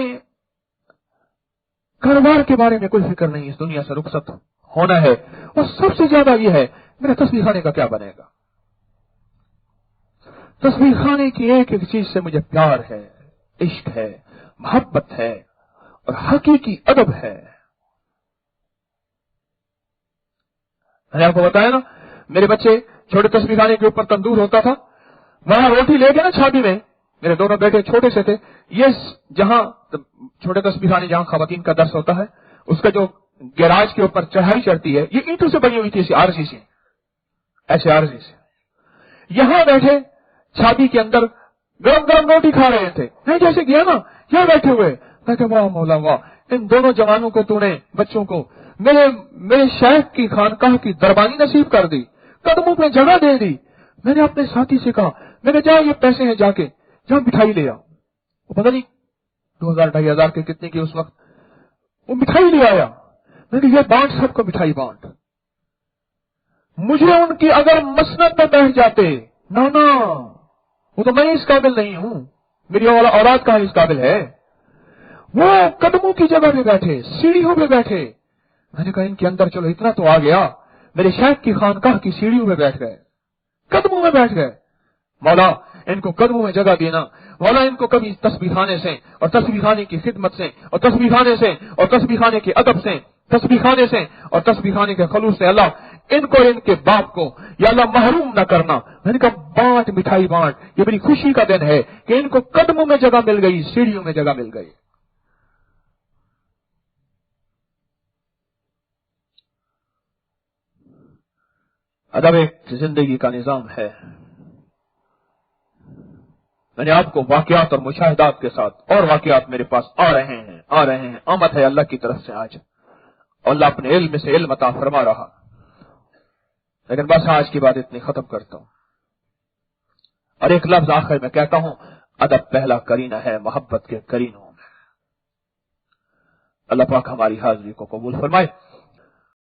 कारोबार के बारे में कोई फिक्र नहीं, इस दुनिया से रुखसत होना है, और सबसे ज्यादा यह है मेरा तस्बीह खाने का क्या बनेगा। तस्बीह खाने की एक एक चीज से मुझे प्यार है, इश्क है, मोहब्बत है और हकीकी अदब है। मैंने आपको बताया ना, मेरे बच्चे छोटे तस्बीह खाने के ऊपर तंदूर होता था, वहां रोटी ले गए ना छाबी में, मेरे दोनों बेटे छोटे से थे, ये जहां छोटे तस्बीह खाने जहां खवातीन का दर्स होता है, उसका जो गैराज के ऊपर चढ़ाई चढ़ती है, ये ईंटों से बनी हुई थी, आरसी से, ऐसे आरसी से। यहां बैठे छाबी के अंदर गरम गरम रोटी खा रहे थे। मैं जैसे गया ना, यहां बैठे हुए, मैं कहा वाह मौला वाह, इन दोनों जवानों को तूने, बच्चों को मेरे शेख की खानकाह की दरबानी नसीब कर दी, कदमों पे जगह दे दी। मैंने अपने साथी से कहा, मैंने जा ये पैसे हैं, जाके जहां मिठाई ले आओ। वो पता नहीं 2000-2500 के कितने की उस वक्त, वो मिठाई ले आया। मैंने ये बांट, सबको मिठाई बांट। मुझे उनकी अगर मसनद पे बैठ जाते, ना वो तो मैं इस काबिल नहीं हूं, मेरी औलाद कहां इस काबिल है। वो कदमों की जगह पे बैठे, सीढ़ियों पे बैठे। मैंने कहा इनके अंदर चलो इतना तो आ गया, मेरे शेख की खानकाह की सीढ़ियों में बैठ गए, कदमों में बैठ गए। मौला इनको कदमों में जगह देना, मौला इनको कभी तस्बीह खाने से और तस्बीह खाने की खिदमत से और तस्बीह खाने से और तस्बीह खाने के अदब से, तस्बीह खाने से और तस्बीह खाने के खलूस से अल्लाह इनको और इनके बाप को या अल्लाह महरूम न करना। मैंने कहा बांट, मिठाई बांट, ये बड़ी खुशी का दिन है कि इनको कदमों में जगह मिल गई, सीढ़ियों में जगह मिल गई। अदब एक जिंदगी का निजाम है। मैंने आपको वाकयात और मुशाहिदात के साथ, और वाकयात मेरे पास आ रहे हैं, आमद है अल्लाह की तरफ से आज, अल्लाह अपने इल्म से इल्म अता फरमा रहा। लेकिन बस आज की बात इतनी खत्म करता हूं, और एक लफ्ज आखिर में कहता हूं, अदब पहला करीना है मोहब्बत के करीनों में। अल्लाह पाक हमारी हाजिरी को कबूल फरमाए।